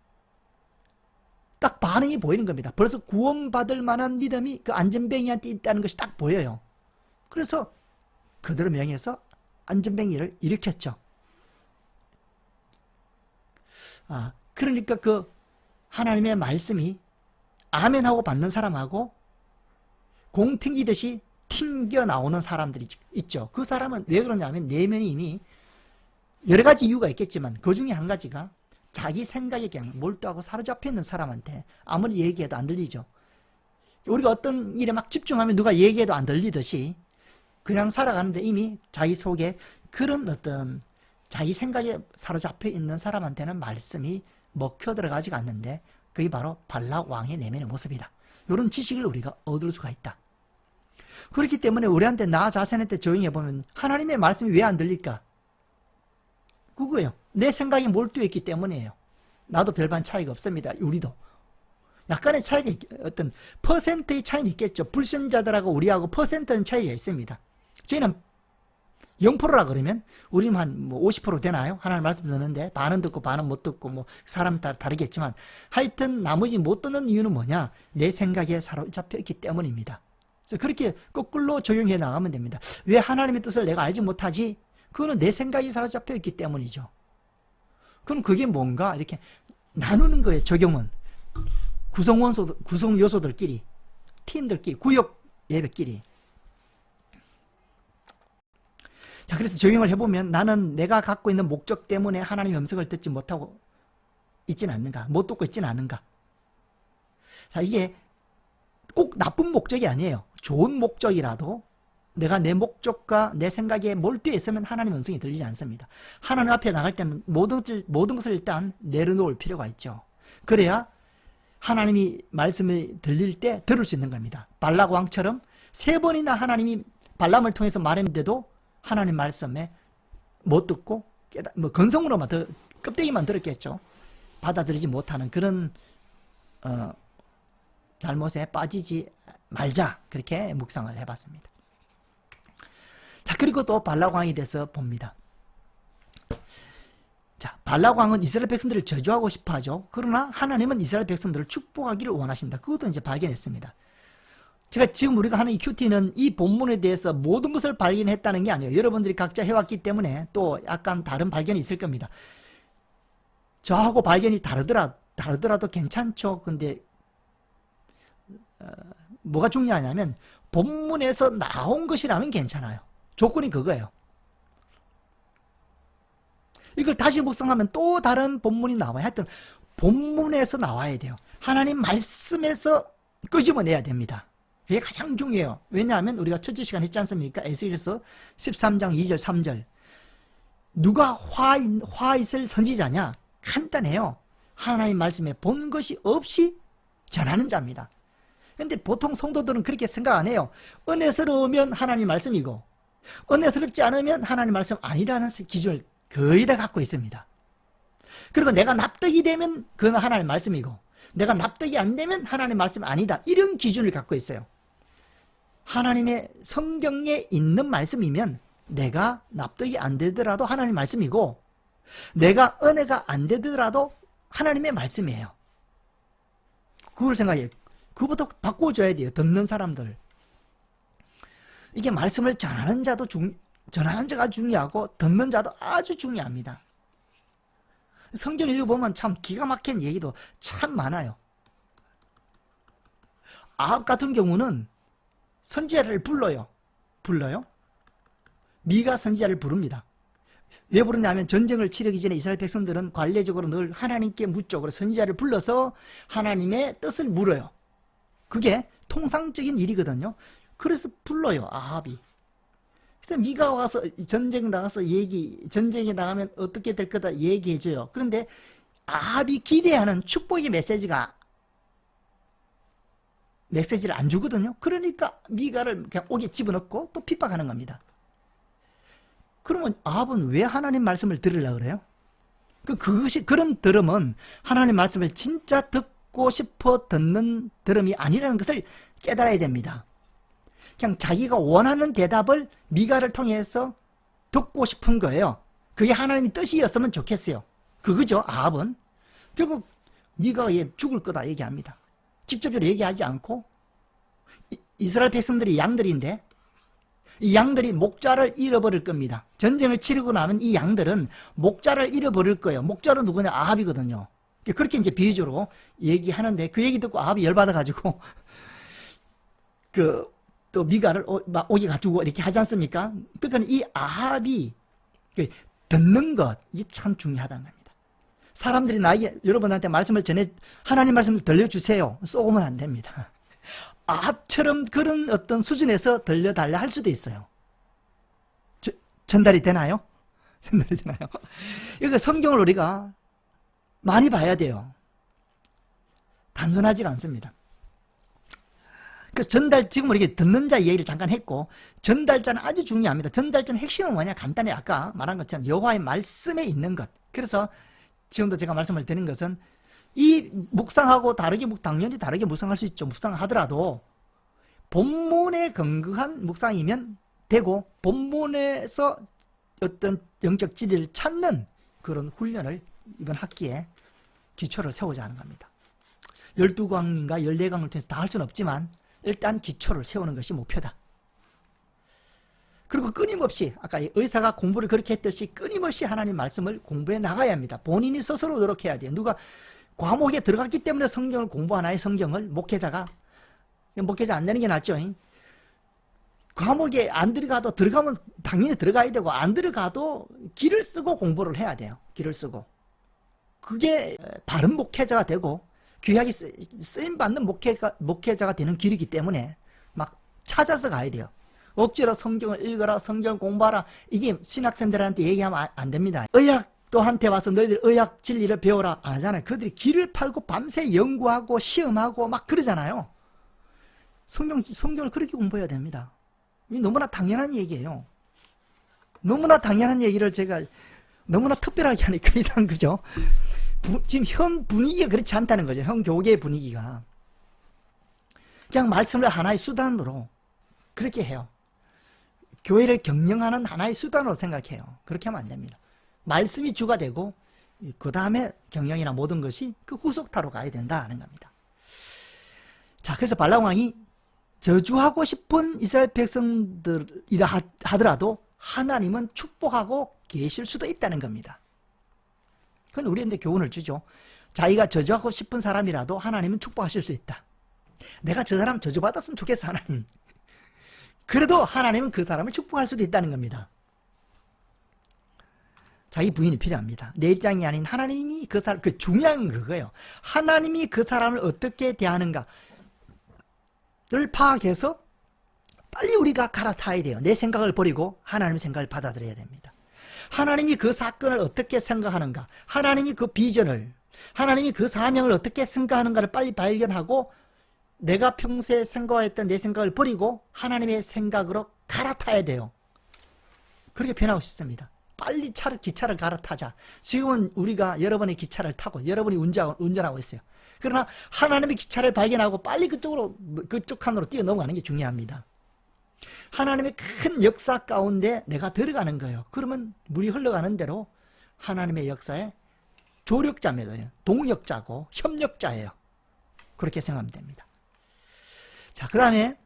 Speaker 1: 딱 반응이 보이는 겁니다. 벌써 구원받을 만한 믿음이 그 안전뱅이한테 있다는 것이 딱 보여요. 그래서 그들을 명해서 안전뱅이를 일으켰죠. 그러니까 그 하나님의 말씀이 아멘하고 받는 사람하고 공 튕기듯이 튕겨 나오는 사람들이 있죠. 그 사람은 왜 그러냐면 내면이 이미 여러 가지 이유가 있겠지만 그 중에 한 가지가 자기 생각에 그냥 몰두하고 사로잡혀 있는 사람한테 아무리 얘기해도 안 들리죠. 우리가 어떤 일에 막 집중하면 누가 얘기해도 안 들리듯이 그냥 살아가는데 이미 자기 속에 그런 어떤 자기 생각에 사로잡혀 있는 사람한테는 말씀이 먹혀 들어가지가 않는데 그게 바로 발락 왕의 내면의 모습이다. 이런 지식을 우리가 얻을 수가 있다. 그렇기 때문에 우리한테 나 자신한테 조용히 해보면 하나님의 말씀이 왜 안 들릴까? 그거예요. 내 생각이 몰두했기 때문이에요. 나도 별반 차이가 없습니다. 우리도. 약간의 차이가, 어떤 퍼센트의 차이는 있겠죠. 불신자들하고 우리하고 퍼센트는 차이가 있습니다. 저희는 0%라 그러면 우리는 한 50% 되나요? 하나님 말씀 듣는데 반은 듣고 반은 못 듣고 뭐 사람 따라 다르겠지만 하여튼 나머지 못 듣는 이유는 뭐냐? 내 생각에 사로잡혀 있기 때문입니다. 그래서 그렇게 거꾸로 적용해 나가면 됩니다. 왜 하나님의 뜻을 내가 알지 못하지? 그거는 내 생각이 사로잡혀 있기 때문이죠. 그럼 그게 뭔가 이렇게 나누는 거예요. 적용은 구성 요소들끼리, 팀들끼리, 구역 예배끼리. 자, 그래서 적용을 해보면 나는 내가 갖고 있는 목적 때문에 하나님의 음성을 듣지 못하고 있지는 않는가? 못 듣고 있지는 않은가? 자, 이게 꼭 나쁜 목적이 아니에요. 좋은 목적이라도 내가 내 목적과 내 생각에 몰두해 있으면 하나님의 음성이 들리지 않습니다. 하나님 앞에 나갈 때는 모든 것을 일단 내려놓을 필요가 있죠. 그래야 하나님이 말씀을 들릴 때 들을 수 있는 겁니다. 발락 왕처럼 3번이나 하나님이 발람을 통해서 말했는데도 하나님 말씀에 못 듣고 건성으로만 껍데기만 들었겠죠. 받아들이지 못하는 그런 잘못에 빠지지 말자, 그렇게 묵상을 해봤습니다. 자, 그리고 또 발락 왕이 돼서 봅니다. 자, 발락 왕은 이스라엘 백성들을 저주하고 싶어 하죠. 그러나 하나님은 이스라엘 백성들을 축복하기를 원하신다. 그것도 이제 발견했습니다. 제가 지금 우리가 하는 이 큐티는 이 본문에 대해서 모든 것을 발견했다는 게 아니에요. 여러분들이 각자 해왔기 때문에 또 약간 다른 발견이 있을 겁니다. 저하고 발견이 다르더라도 괜찮죠. 근데 뭐가 중요하냐면 본문에서 나온 것이라면 괜찮아요. 조건이 그거예요. 이걸 다시 묵상하면 또 다른 본문이 나와요. 하여튼 본문에서 나와야 돼요. 하나님 말씀에서 끄집어내야 됩니다. 그게 가장 중요해요. 왜냐하면 우리가 첫째 시간 했지 않습니까? 에스겔서 13장 2절 3절. 누가 화 있을 선지자냐? 간단해요. 하나님 말씀에 본 것이 없이 전하는 자입니다. 근데 보통 성도들은 그렇게 생각 안 해요. 은혜스러우면 하나님 말씀이고 은혜스럽지 않으면 하나님 말씀 아니라는 기준을 거의 다 갖고 있습니다. 그리고 내가 납득이 되면 그건 하나님 말씀이고 내가 납득이 안 되면 하나님 말씀 아니다. 이런 기준을 갖고 있어요. 하나님의 성경에 있는 말씀이면 내가 납득이 안 되더라도 하나님 말씀이고 내가 은혜가 안 되더라도 하나님의 말씀이에요. 그걸 생각해요. 그거부터 바꿔줘야 돼요. 듣는 사람들. 이게 말씀을 전하는 자가 중요하고 듣는 자도 아주 중요합니다. 성경 읽어보면 참 기가 막힌 얘기도 참 많아요. 아합 같은 경우는 선지자를 불러요. 미가 선지자를 부릅니다. 왜 부르냐면 전쟁을 치르기 전에 이스라엘 백성들은 관례적으로 늘 하나님께 묻죠. 선지자를 불러서 하나님의 뜻을 물어요. 그게 통상적인 일이거든요. 그래서 불러요, 아합이. 그래서 미가 와서 전쟁에 나가면 어떻게 될 거다 얘기해줘요. 그런데 아합이 기대하는 축복의 메시지를 안 주거든요. 그러니까 미가를 그냥 옥에 집어넣고 또 핍박하는 겁니다. 그러면 아합은 왜 하나님 말씀을 들으려고 그래요? 그런 들음은 하나님 말씀을 진짜 듣고 싶어 듣는 들음이 아니라는 것을 깨달아야 됩니다. 그냥 자기가 원하는 대답을 미가를 통해서 듣고 싶은 거예요. 그게 하나님의 뜻이었으면 좋겠어요. 그거죠. 아합은. 결국 미가가 얘 죽을 거다 얘기합니다. 직접적으로 얘기하지 않고 이스라엘 백성들이 양들인데 이 양들이 목자를 잃어버릴 겁니다. 전쟁을 치르고 나면 이 양들은 목자를 잃어버릴 거예요. 목자는 누구냐? 아합이거든요. 그렇게 이제 비유적으로 얘기하는데 그 얘기 듣고 아합이 열받아가지고 또 미가를 오게 가지고 이렇게 하지 않습니까? 그러니까 이 아합이 듣는 것, 이게 참 중요하다는 겁니다. 사람들이 나에게 여러분한테 말씀을 하나님 말씀을 들려주세요. 쏘면 안 됩니다. 아합처럼 그런 어떤 수준에서 들려달라 할 수도 있어요. 전달이 되나요? 전달이 되나요? 이거 성경을 우리가 많이 봐야 돼요. 단순하지가 않습니다. 그래서 지금 우리가 듣는 자 얘기를 잠깐 했고, 전달자는 아주 중요합니다. 전달자는 핵심은 뭐냐? 간단히 아까 말한 것처럼 여호와의 말씀에 있는 것. 그래서 지금도 제가 말씀을 드린 것은 이 묵상하고 당연히 다르게 묵상할 수 있죠. 묵상하더라도 본문에 근거한 묵상이면 되고, 본문에서 어떤 영적 진리를 찾는 그런 훈련을 이번 학기에 기초를 세우자 하는 겁니다. 12강인가 14강을 통해서 다 할 수는 없지만 일단 기초를 세우는 것이 목표다. 그리고 끊임없이 아까 의사가 공부를 그렇게 했듯이 끊임없이 하나님 말씀을 공부해 나가야 합니다. 본인이 스스로 노력해야 돼요. 누가 과목에 들어갔기 때문에 성경을 공부하나요? 성경을 목회자 안 되는 게 낫죠. 과목에 안 들어가면 당연히 들어가야 되고, 안 들어가도 길을 쓰고 공부를 해야 돼요. 길을 쓰고. 그게 바른 목회자가 되고 귀하게 쓰임받는 목회자가 되는 길이기 때문에 막 찾아서 가야 돼요. 억지로 성경을 읽어라, 성경을 공부하라, 이게 신학생들한테 얘기하면 안 됩니다. 의학도한테 와서 너희들 의학 진리를 배워라 안 하잖아요. 그들이 길을 팔고 밤새 연구하고 시험하고 막 그러잖아요. 성경을 그렇게 공부해야 됩니다. 너무나 당연한 얘기예요. 너무나 당연한 얘기를 제가 너무나 특별하게 하니까 이상, 그죠? 지금 현 분위기가 그렇지 않다는 거죠. 현 교계의 분위기가. 그냥 말씀을 하나의 수단으로 그렇게 해요. 교회를 경영하는 하나의 수단으로 생각해요. 그렇게 하면 안 됩니다. 말씀이 주가 되고 그 다음에 경영이나 모든 것이 그 후속타로 가야 된다 하는 겁니다. 자, 그래서 발람 왕이 저주하고 싶은 이스라엘 백성들이라 하더라도 하나님은 축복하고 계실 수도 있다는 겁니다. 그건 우리한테 교훈을 주죠. 자기가 저주하고 싶은 사람이라도 하나님은 축복하실 수 있다. 내가 저 사람 저주받았으면 좋겠어, 하나님. 그래도 하나님은 그 사람을 축복할 수도 있다는 겁니다. 자기 부인이 필요합니다. 내 입장이 아닌 하나님이 그 사람, 중요한 그거예요. 하나님이 그 사람을 어떻게 대하는가를 파악해서 빨리 우리가 갈아타야 돼요. 내 생각을 버리고 하나님의 생각을 받아들여야 됩니다. 하나님이 그 사건을 어떻게 생각하는가, 하나님이 그 비전을, 하나님이 그 사명을 어떻게 생각하는가를 빨리 발견하고 내가 평소에 생각했던 내 생각을 버리고 하나님의 생각으로 갈아타야 돼요. 그렇게 변하고 싶습니다. 빨리 기차를 갈아타자. 지금은 우리가 여러분의 기차를 타고 여러분이 운전하고 있어요. 그러나 하나님의 기차를 발견하고 빨리 그쪽 칸으로 뛰어 넘어가는 게 중요합니다. 하나님의 큰 역사 가운데 내가 들어가는 거예요. 그러면 물이 흘러가는 대로 하나님의 역사에 조력자입니다. 동역자고 협력자예요. 그렇게 생각하면 됩니다. 자, 그 다음에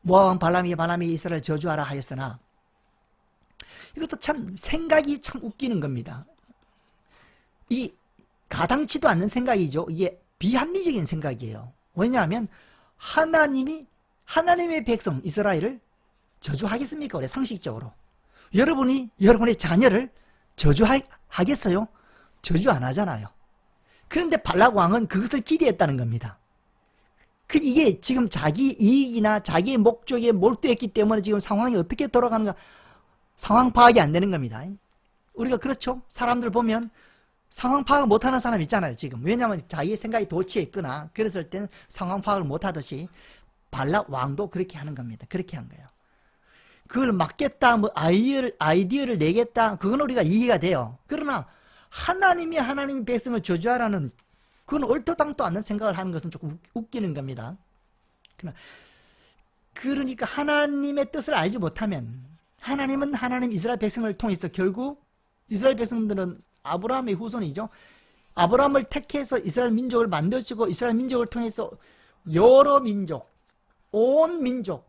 Speaker 1: 모압 왕 발람이 이스라엘 저주하라 하였으나, 이것도 참 생각이 참 웃기는 겁니다. 이 가당치도 않는 생각이죠. 이게 비합리적인 생각이에요. 왜냐하면 하나님의 백성 이스라엘을 저주하겠습니까? 우리 상식적으로 여러분의 자녀를 저주하겠어요? 저주 안 하잖아요. 그런데 발락 왕은 그것을 기대했다는 겁니다. 이게 지금 자기 이익이나 자기의 목적에 몰두했기 때문에 지금 상황이 어떻게 돌아가는가 상황 파악이 안 되는 겁니다. 우리가 그렇죠? 사람들 보면 상황 파악을 못하는 사람 있잖아요, 지금. 왜냐하면 자기의 생각이 도취해 있거나 그랬을 때는 상황 파악을 못하듯이 발락 왕도 그렇게 하는 겁니다. 그렇게 한 거예요. 그걸 막겠다, 아이디어를 내겠다, 그건 우리가 이해가 돼요. 그러나 하나님의 백성을 저주하라는, 그건 얼토당토 않는 생각을 하는 것은 조금 웃기는 겁니다. 그러니까 하나님의 뜻을 알지 못하면, 하나님은 하나님 이스라엘 백성을 통해서 결국 이스라엘 백성들은 아브라함의 후손이죠. 아브라함을 택해서 이스라엘 민족을 만드시고 이스라엘 민족을 통해서 여러 민족, 온 민족을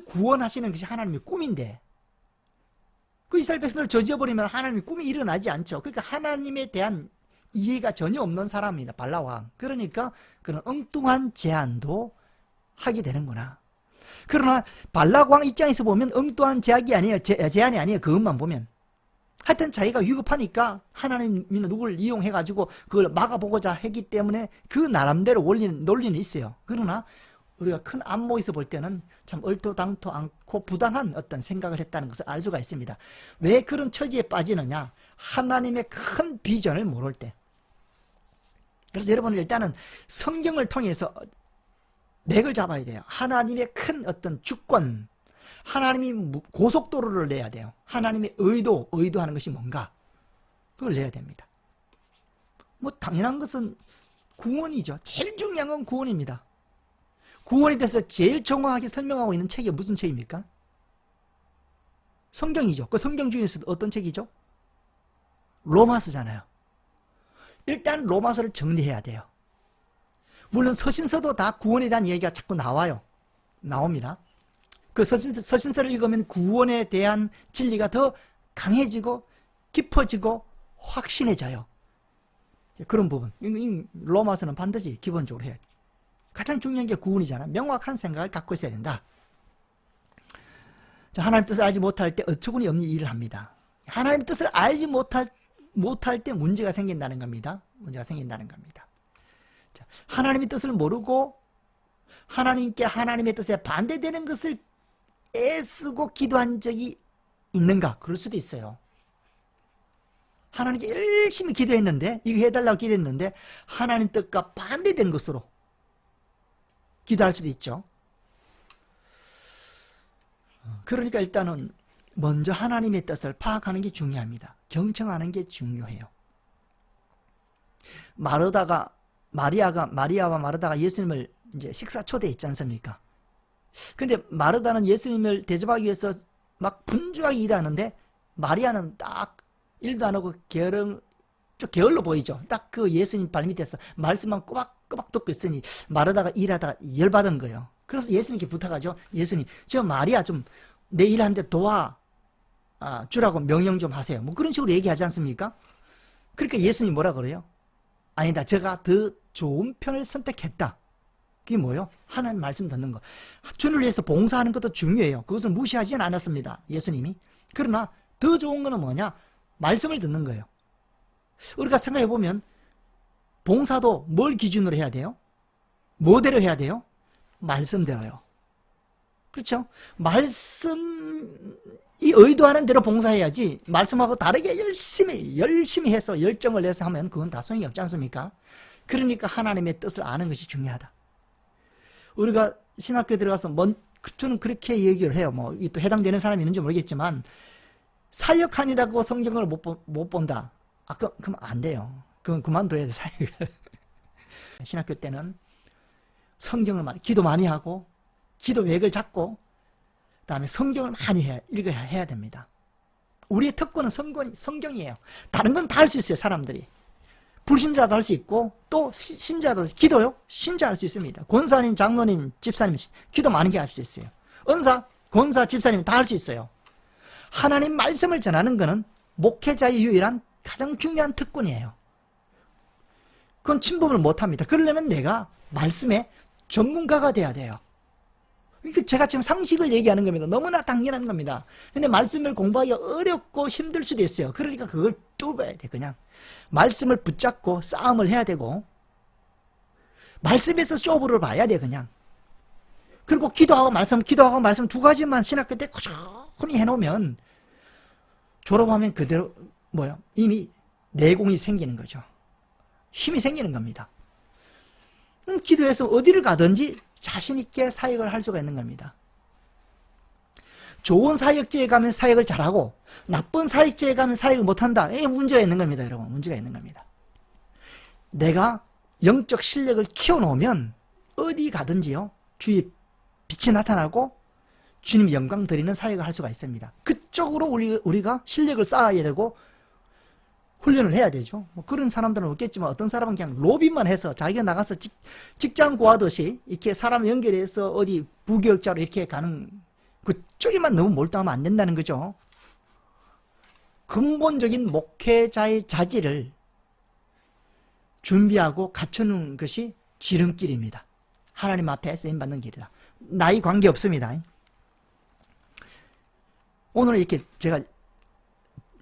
Speaker 1: 구원하시는 것이 하나님의 꿈인데 그 이스라엘 백성들을 저지어버리면 하나님의 꿈이 일어나지 않죠. 그러니까 하나님에 대한 이해가 전혀 없는 사람입니다. 발라왕. 그러니까 그런 엉뚱한 제안도 하게 되는구나. 그러나 발락왕 입장에서 보면 엉뚱한 제안이 아니에요. 제안이 아니에요. 그것만 보면. 하여튼 자기가 위급하니까 하나님이 누구를 이용해가지고 그걸 막아보고자 했기 때문에 그 나름대로 논리는 있어요. 그러나 우리가 큰 안목에서 볼 때는 참 얼토당토 않고 부당한 어떤 생각을 했다는 것을 알 수가 있습니다. 왜 그런 처지에 빠지느냐? 하나님의 큰 비전을 모를 때. 그래서 여러분 일단은 성경을 통해서 맥을 잡아야 돼요. 하나님의 큰 어떤 주권, 하나님이 고속도로를 내야 돼요. 하나님의 의도하는 것이 뭔가 그걸 내야 됩니다. 뭐 당연한 것은 구원이죠. 제일 중요한 건 구원입니다. 구원에 대해서 제일 정확하게 설명하고 있는 책이 무슨 책입니까? 성경이죠. 그 성경 중에서도 어떤 책이죠? 로마서잖아요. 일단 로마서를 정리해야 돼요. 물론 서신서도 다 구원에 대한 얘기가 자꾸 나옵니다. 그 서신서를 읽으면 구원에 대한 진리가 더 강해지고 깊어지고 확신해져요. 그런 부분. 로마서는 반드시 기본적으로 해야 돼. 가장 중요한 게 구원이잖아. 명확한 생각을 갖고 있어야 된다. 자, 하나님 뜻을 알지 못할 때 어처구니 없는 일을 합니다. 하나님 뜻을 알지 못할 때 문제가 생긴다는 겁니다. 문제가 생긴다는 겁니다. 자, 하나님의 뜻을 모르고 하나님께 하나님의 뜻에 반대되는 것을 애쓰고 기도한 적이 있는가? 그럴 수도 있어요. 하나님께 열심히 기도했는데 이거 해달라고 기도했는데 하나님 뜻과 반대된 것으로 기도할 수도 있죠. 그러니까 일단은 먼저 하나님의 뜻을 파악하는 게 중요합니다. 경청하는 게 중요해요. 마리아와 마르다가 예수님을 이제 식사 초대했지 않습니까? 근데 마르다는 예수님을 대접하기 위해서 막 분주하게 일하는데 마리아는 딱 일도 안 하고 좀 게을러 보이죠. 딱 그 예수님 발밑에서 말씀만 꼬박꼬박 듣고 있으니 마르다가 일하다가 열받은 거예요. 그래서 예수님께 부탁하죠. 예수님, 저 마리아 좀 내 일하는데 도와 주라고 명령 좀 하세요. 뭐 그런 식으로 얘기하지 않습니까? 그러니까 예수님이 뭐라 그래요? 아니다, 제가 더 좋은 편을 선택했다. 그게 뭐예요? 하나님 말씀 듣는 거. 주를 위해서 봉사하는 것도 중요해요. 그것을 무시하지는 않았습니다. 예수님이. 그러나 더 좋은 거는 뭐냐? 말씀을 듣는 거예요. 우리가 생각해 보면 봉사도 뭘 기준으로 해야 돼요? 뭐대로 해야 돼요? 말씀대로요. 그렇죠? 말씀이 의도하는 대로 봉사해야지 말씀하고 다르게 열심히 해서 열정을 내서 하면 그건 다 소용이 없지 않습니까? 그러니까 하나님의 뜻을 아는 것이 중요하다. 우리가 신학교에 들어가서 저는 그렇게 얘기를 해요. 뭐 또 해당되는 사람이 있는지 모르겠지만 사역하니라고 성경을 못 본다. 그럼 안 돼요. 그건 그만둬야 돼, 사역을. 신학교 때는 성경을 기도 많이 하고 기도 맥을 잡고 그다음에 성경을 많이 읽어야 됩니다. 우리의 특권은 성경이에요. 다른 건 다 할 수 있어요, 사람들이. 불신자도 할 수 있고 또 신자도 기도요? 신자 할 수 있습니다. 권사님, 장로님, 집사님 기도 많이 할 수 있어요. 은사, 권사, 집사님 다 할 수 있어요. 하나님 말씀을 전하는 것은 목회자의 유일한 가장 중요한 특권이에요. 그건 침범을 못합니다. 그러려면 내가 말씀의 전문가가 돼야 돼요. 제가 지금 상식을 얘기하는 겁니다. 너무나 당연한 겁니다. 근데 말씀을 공부하기가 어렵고 힘들 수도 있어요. 그러니까 그걸 뚫어야 돼. 그냥 말씀을 붙잡고 싸움을 해야 되고 말씀에서 쇼부를 봐야 돼. 그냥. 그리고 기도하고 말씀 두 가지만 신학교 때 꾸준히 해놓으면 졸업하면 그대로 이미 내공이 생기는 거죠. 힘이 생기는 겁니다. 기도해서 어디를 가든지 자신 있게 사역을 할 수가 있는 겁니다. 좋은 사역지에 가면 사역을 잘하고 나쁜 사역지에 가면 사역을 못한다. 이게 문제가 있는 겁니다, 여러분. 문제가 있는 겁니다. 내가 영적 실력을 키워놓으면 어디 가든지요, 주의 빛이 나타나고 주님 영광 드리는 사역을 할 수가 있습니다. 그쪽으로 우리가 실력을 쌓아야 되고 훈련을 해야 되죠. 뭐 그런 사람들은 없겠지만 어떤 사람은 그냥 로비만 해서 자기가 나가서 직장 구하듯이 이렇게 사람 연결해서 어디 부교육자로 이렇게 가는 그쪽에만 너무 몰두하면 안 된다는 거죠. 근본적인 목회자의 자질을 준비하고 갖추는 것이 지름길입니다. 하나님 앞에 쓰임받는 길이다. 나이 관계 없습니다. 오늘 이렇게 제가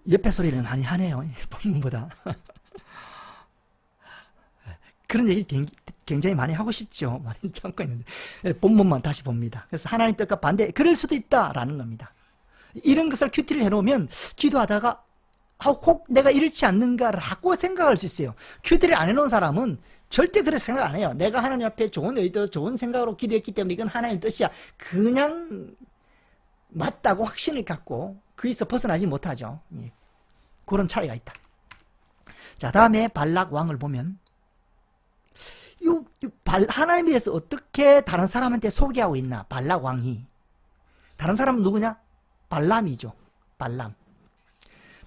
Speaker 1: 옆에 소리를 많이 하네요. 본문보다. 그런 얘기 굉장히 많이 하고 싶죠. 많이 참고 있는데 본문만 다시 봅니다. 그래서 하나님 뜻과 반대, 그럴 수도 있다라는 겁니다. 이런 것을 큐티를 해놓으면 기도하다가 혹 내가 이렇지 않는가라고 생각할 수 있어요. 큐티를 안 해놓은 사람은 절대 그렇게 생각 안 해요. 내가 하나님 앞에 좋은 의도, 좋은 생각으로 기도했기 때문에 이건 하나님 뜻이야. 그냥 맞다고 확신을 갖고 거기서 벗어나지 못하죠. 예. 그런 차이가 있다. 자, 다음에 발락 왕을 보면 하나님에 대해서 어떻게 다른 사람한테 소개하고 있나. 발락 왕이. 다른 사람은 누구냐? 발람이죠. 발람.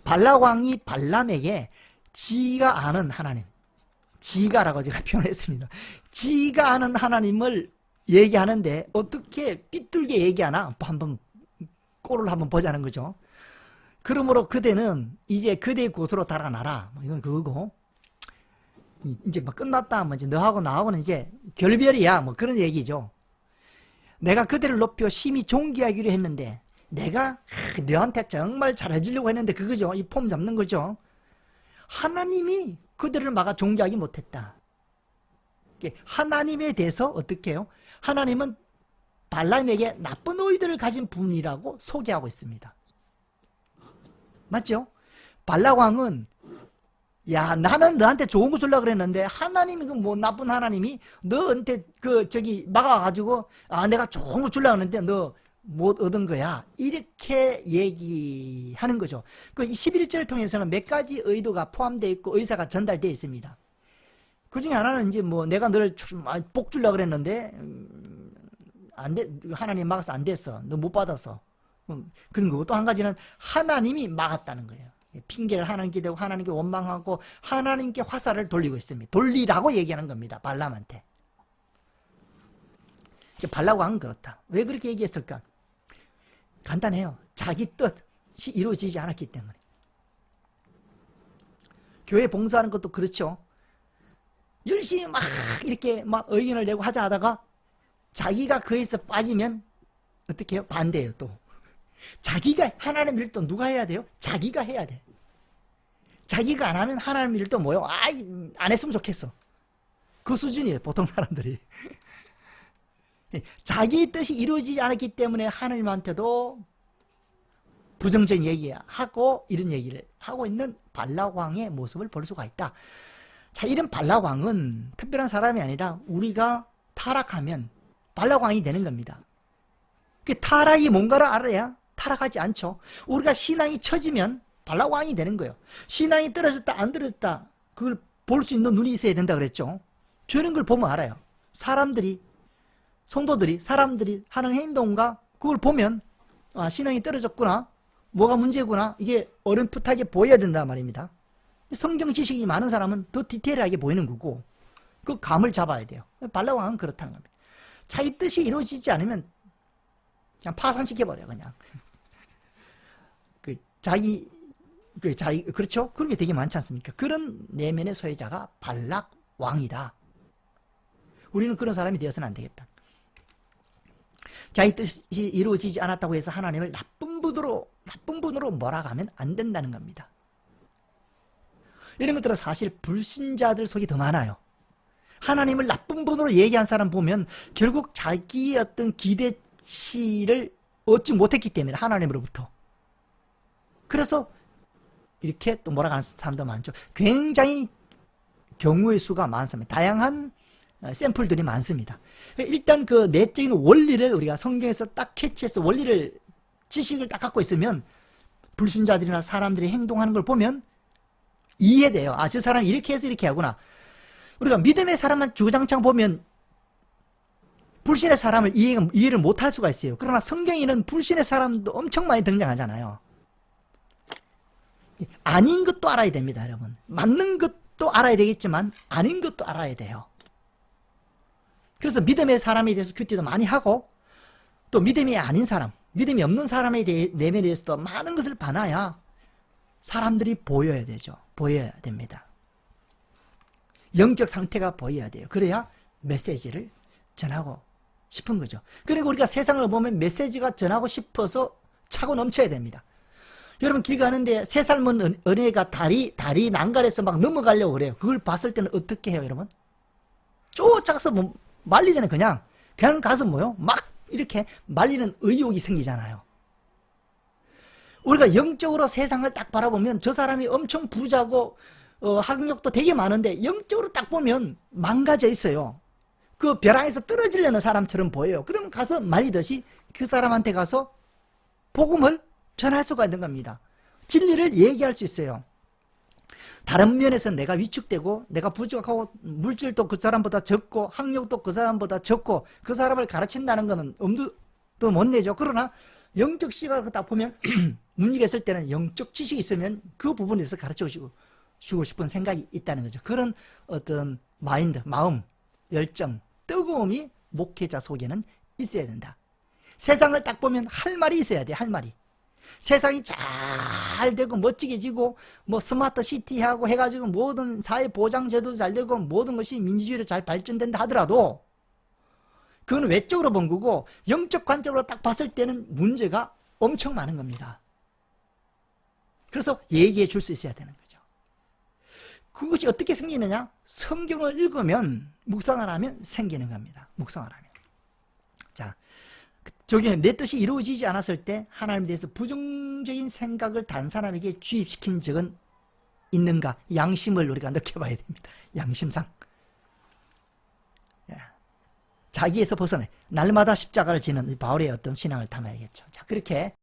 Speaker 1: 발락 왕이 발람에게 지가 아는 하나님, 지가라고 제가 표현했습니다. 지가 아는 하나님을 얘기하는데 어떻게 삐뚤게 얘기하나 한번 꼴을 한번 보자는 거죠. 그러므로 그대는 이제 그대의 곳으로 달아나라. 이건 그거고, 이제 막 끝났다. 뭐 이제 너하고 나하고는 이제 결별이야. 뭐 그런 얘기죠. 내가 그대를 높여 심히 존귀하기로 했는데 내가 너한테 정말 잘해주려고 했는데 그거죠. 이 폼 잡는 거죠. 하나님이 그들을 막아 존귀하기 못했다. 하나님에 대해서 어떻게 해요? 하나님은 발람에게 나쁜 의도를 가진 분이라고 소개하고 있습니다. 맞죠? 발락 왕은 야, 나는 너한테 좋은 거 주려고 그랬는데 하나님이 뭐 나쁜 하나님이 너한테 막아가지고 내가 좋은 거 주려고 했는데 너 못 얻은 거야. 이렇게 얘기하는 거죠. 그 11절을 통해서는 몇 가지 의도가 포함되어 있고 의사가 전달되어 있습니다. 그 중에 하나는 이제 뭐 내가 너를 복 주려고 그랬는데 안 돼, 하나님 막아서 안 됐어. 너 못 받았어. 그런 거고, 또 한 가지는 하나님이 막았다는 거예요. 핑계를 하나님께 대고 하나님께 원망하고 하나님께 화살을 돌리고 있습니다. 돌리라고 얘기하는 겁니다. 발람한테. 발락 왕은 그렇다. 왜 그렇게 얘기했을까? 간단해요. 자기 뜻이 이루어지지 않았기 때문에. 교회 봉사하는 것도 그렇죠. 열심히 막 이렇게 막 의견을 내고 하자 하다가 자기가 그에서 빠지면 어떻게 해요? 반대예요. 또 자기가 하나님 일 또 누가 해야 돼요? 자기가 해야 돼. 자기가 안 하면 하나님 일 또 뭐요? 안 했으면 좋겠어. 그 수준이에요. 보통 사람들이. 자기 뜻이 이루어지지 않았기 때문에 하나님한테도 부정적인 얘기하고 이런 얘기를 하고 있는 발락 왕의 모습을 볼 수가 있다. 자, 이런 발락 왕은 특별한 사람이 아니라 우리가 타락하면 발락 왕이 되는 겁니다. 그 타락이 뭔가를 알아야 타락하지 않죠. 우리가 신앙이 처지면 발락 왕이 되는 거예요. 신앙이 떨어졌다 안 떨어졌다 그걸 볼 수 있는 눈이 있어야 된다 그랬죠. 저런 걸 보면 알아요. 성도들이 사람들이 하는 행동과 그걸 보면 신앙이 떨어졌구나, 뭐가 문제구나, 이게 어렴풋하게 보여야 된단 말입니다. 성경 지식이 많은 사람은 더 디테일하게 보이는 거고 그 감을 잡아야 돼요. 발락 왕은 그렇다는 겁니다. 자기 뜻이 이루어지지 않으면 그냥 파산시켜버려. 그냥 그렇죠? 그런 게 되게 많지 않습니까? 그런 내면의 소유자가 발락 왕이다. 우리는 그런 사람이 되어서는 안 되겠다. 자기 뜻이 이루어지지 않았다고 해서 하나님을 나쁜 분으로 몰아가면 안 된다는 겁니다. 이런 것들은 사실 불신자들 속이 더 많아요. 하나님을 나쁜 분으로 얘기한 사람 보면 결국 자기의 어떤 기대치를 얻지 못했기 때문에 하나님으로부터. 그래서 이렇게 또 몰아가는 사람도 많죠. 굉장히 경우의 수가 많습니다. 다양한 샘플들이 많습니다. 일단 그 내적인 원리를 우리가 성경에서 딱 캐치해서 지식을 딱 갖고 있으면 불신자들이나 사람들이 행동하는 걸 보면 이해돼요. 저 사람이 이렇게 해서 이렇게 하구나. 우리가 믿음의 사람만 주구장창 보면 불신의 사람을 이해를 못할 수가 있어요. 그러나 성경에는 불신의 사람도 엄청 많이 등장하잖아요. 아닌 것도 알아야 됩니다, 여러분. 맞는 것도 알아야 되겠지만 아닌 것도 알아야 돼요. 그래서 믿음의 사람에 대해서 큐티도 많이 하고, 또 믿음이 아닌 사람, 믿음이 없는 사람에 내면에 대해서도 많은 것을 봐놔야 사람들이 보여야 되죠. 보여야 됩니다. 영적 상태가 보여야 돼요. 그래야 메시지를 전하고 싶은 거죠. 그리고 우리가 세상을 보면 메시지가 전하고 싶어서 차고 넘쳐야 됩니다. 여러분 길 가는데 새 삶은 은혜가 다리 난간에서 막 넘어가려고 그래요. 그걸 봤을 때는 어떻게 해요, 여러분? 쫓아가서 뭐 말리잖아요. 그냥 가서 뭐요? 막 이렇게 말리는 의욕이 생기잖아요. 우리가 영적으로 세상을 딱 바라보면 저 사람이 엄청 부자고 학력도 되게 많은데 영적으로 딱 보면 망가져 있어요. 그 벼랑에서 떨어지려는 사람처럼 보여요. 그럼 가서 말리듯이 그 사람한테 가서 복음을 전할 수가 있는 겁니다. 진리를 얘기할 수 있어요. 다른 면에서 내가 위축되고 내가 부족하고 물질도 그 사람보다 적고 학력도 그 사람보다 적고 그 사람을 가르친다는 것은 엄두도 못 내죠. 그러나 영적 시각을 딱 보면 문제가 있을 때는 영적 지식이 있으면 그 부분에서 가르쳐 주고 싶은 생각이 있다는 거죠. 그런 어떤 마인드, 마음, 열정, 뜨거움이 목회자 속에는 있어야 된다. 세상을 딱 보면 할 말이 있어야 돼. 할 말이. 세상이 잘 되고 멋지게지고 뭐 스마트 시티하고 해가지고 모든 사회 보장 제도도 잘 되고 모든 것이 민주주의로 잘 발전된다 하더라도 그건 외적으로 본 거고 영적 관점으로 딱 봤을 때는 문제가 엄청 많은 겁니다. 그래서 얘기해 줄 수 있어야 되는 거죠. 그것이 어떻게 생기느냐? 성경을 읽으면 묵상을 하면 생기는 겁니다. 묵상을 하면. 자, 저기는 내 뜻이 이루어지지 않았을 때 하나님에 대해서 부정적인 생각을 다른 사람에게 주입시킨 적은 있는가? 양심을 우리가 느껴봐야 됩니다. 양심상. 자기에서 벗어내 날마다 십자가를 지는 바울의 어떤 신앙을 담아야겠죠. 자, 그렇게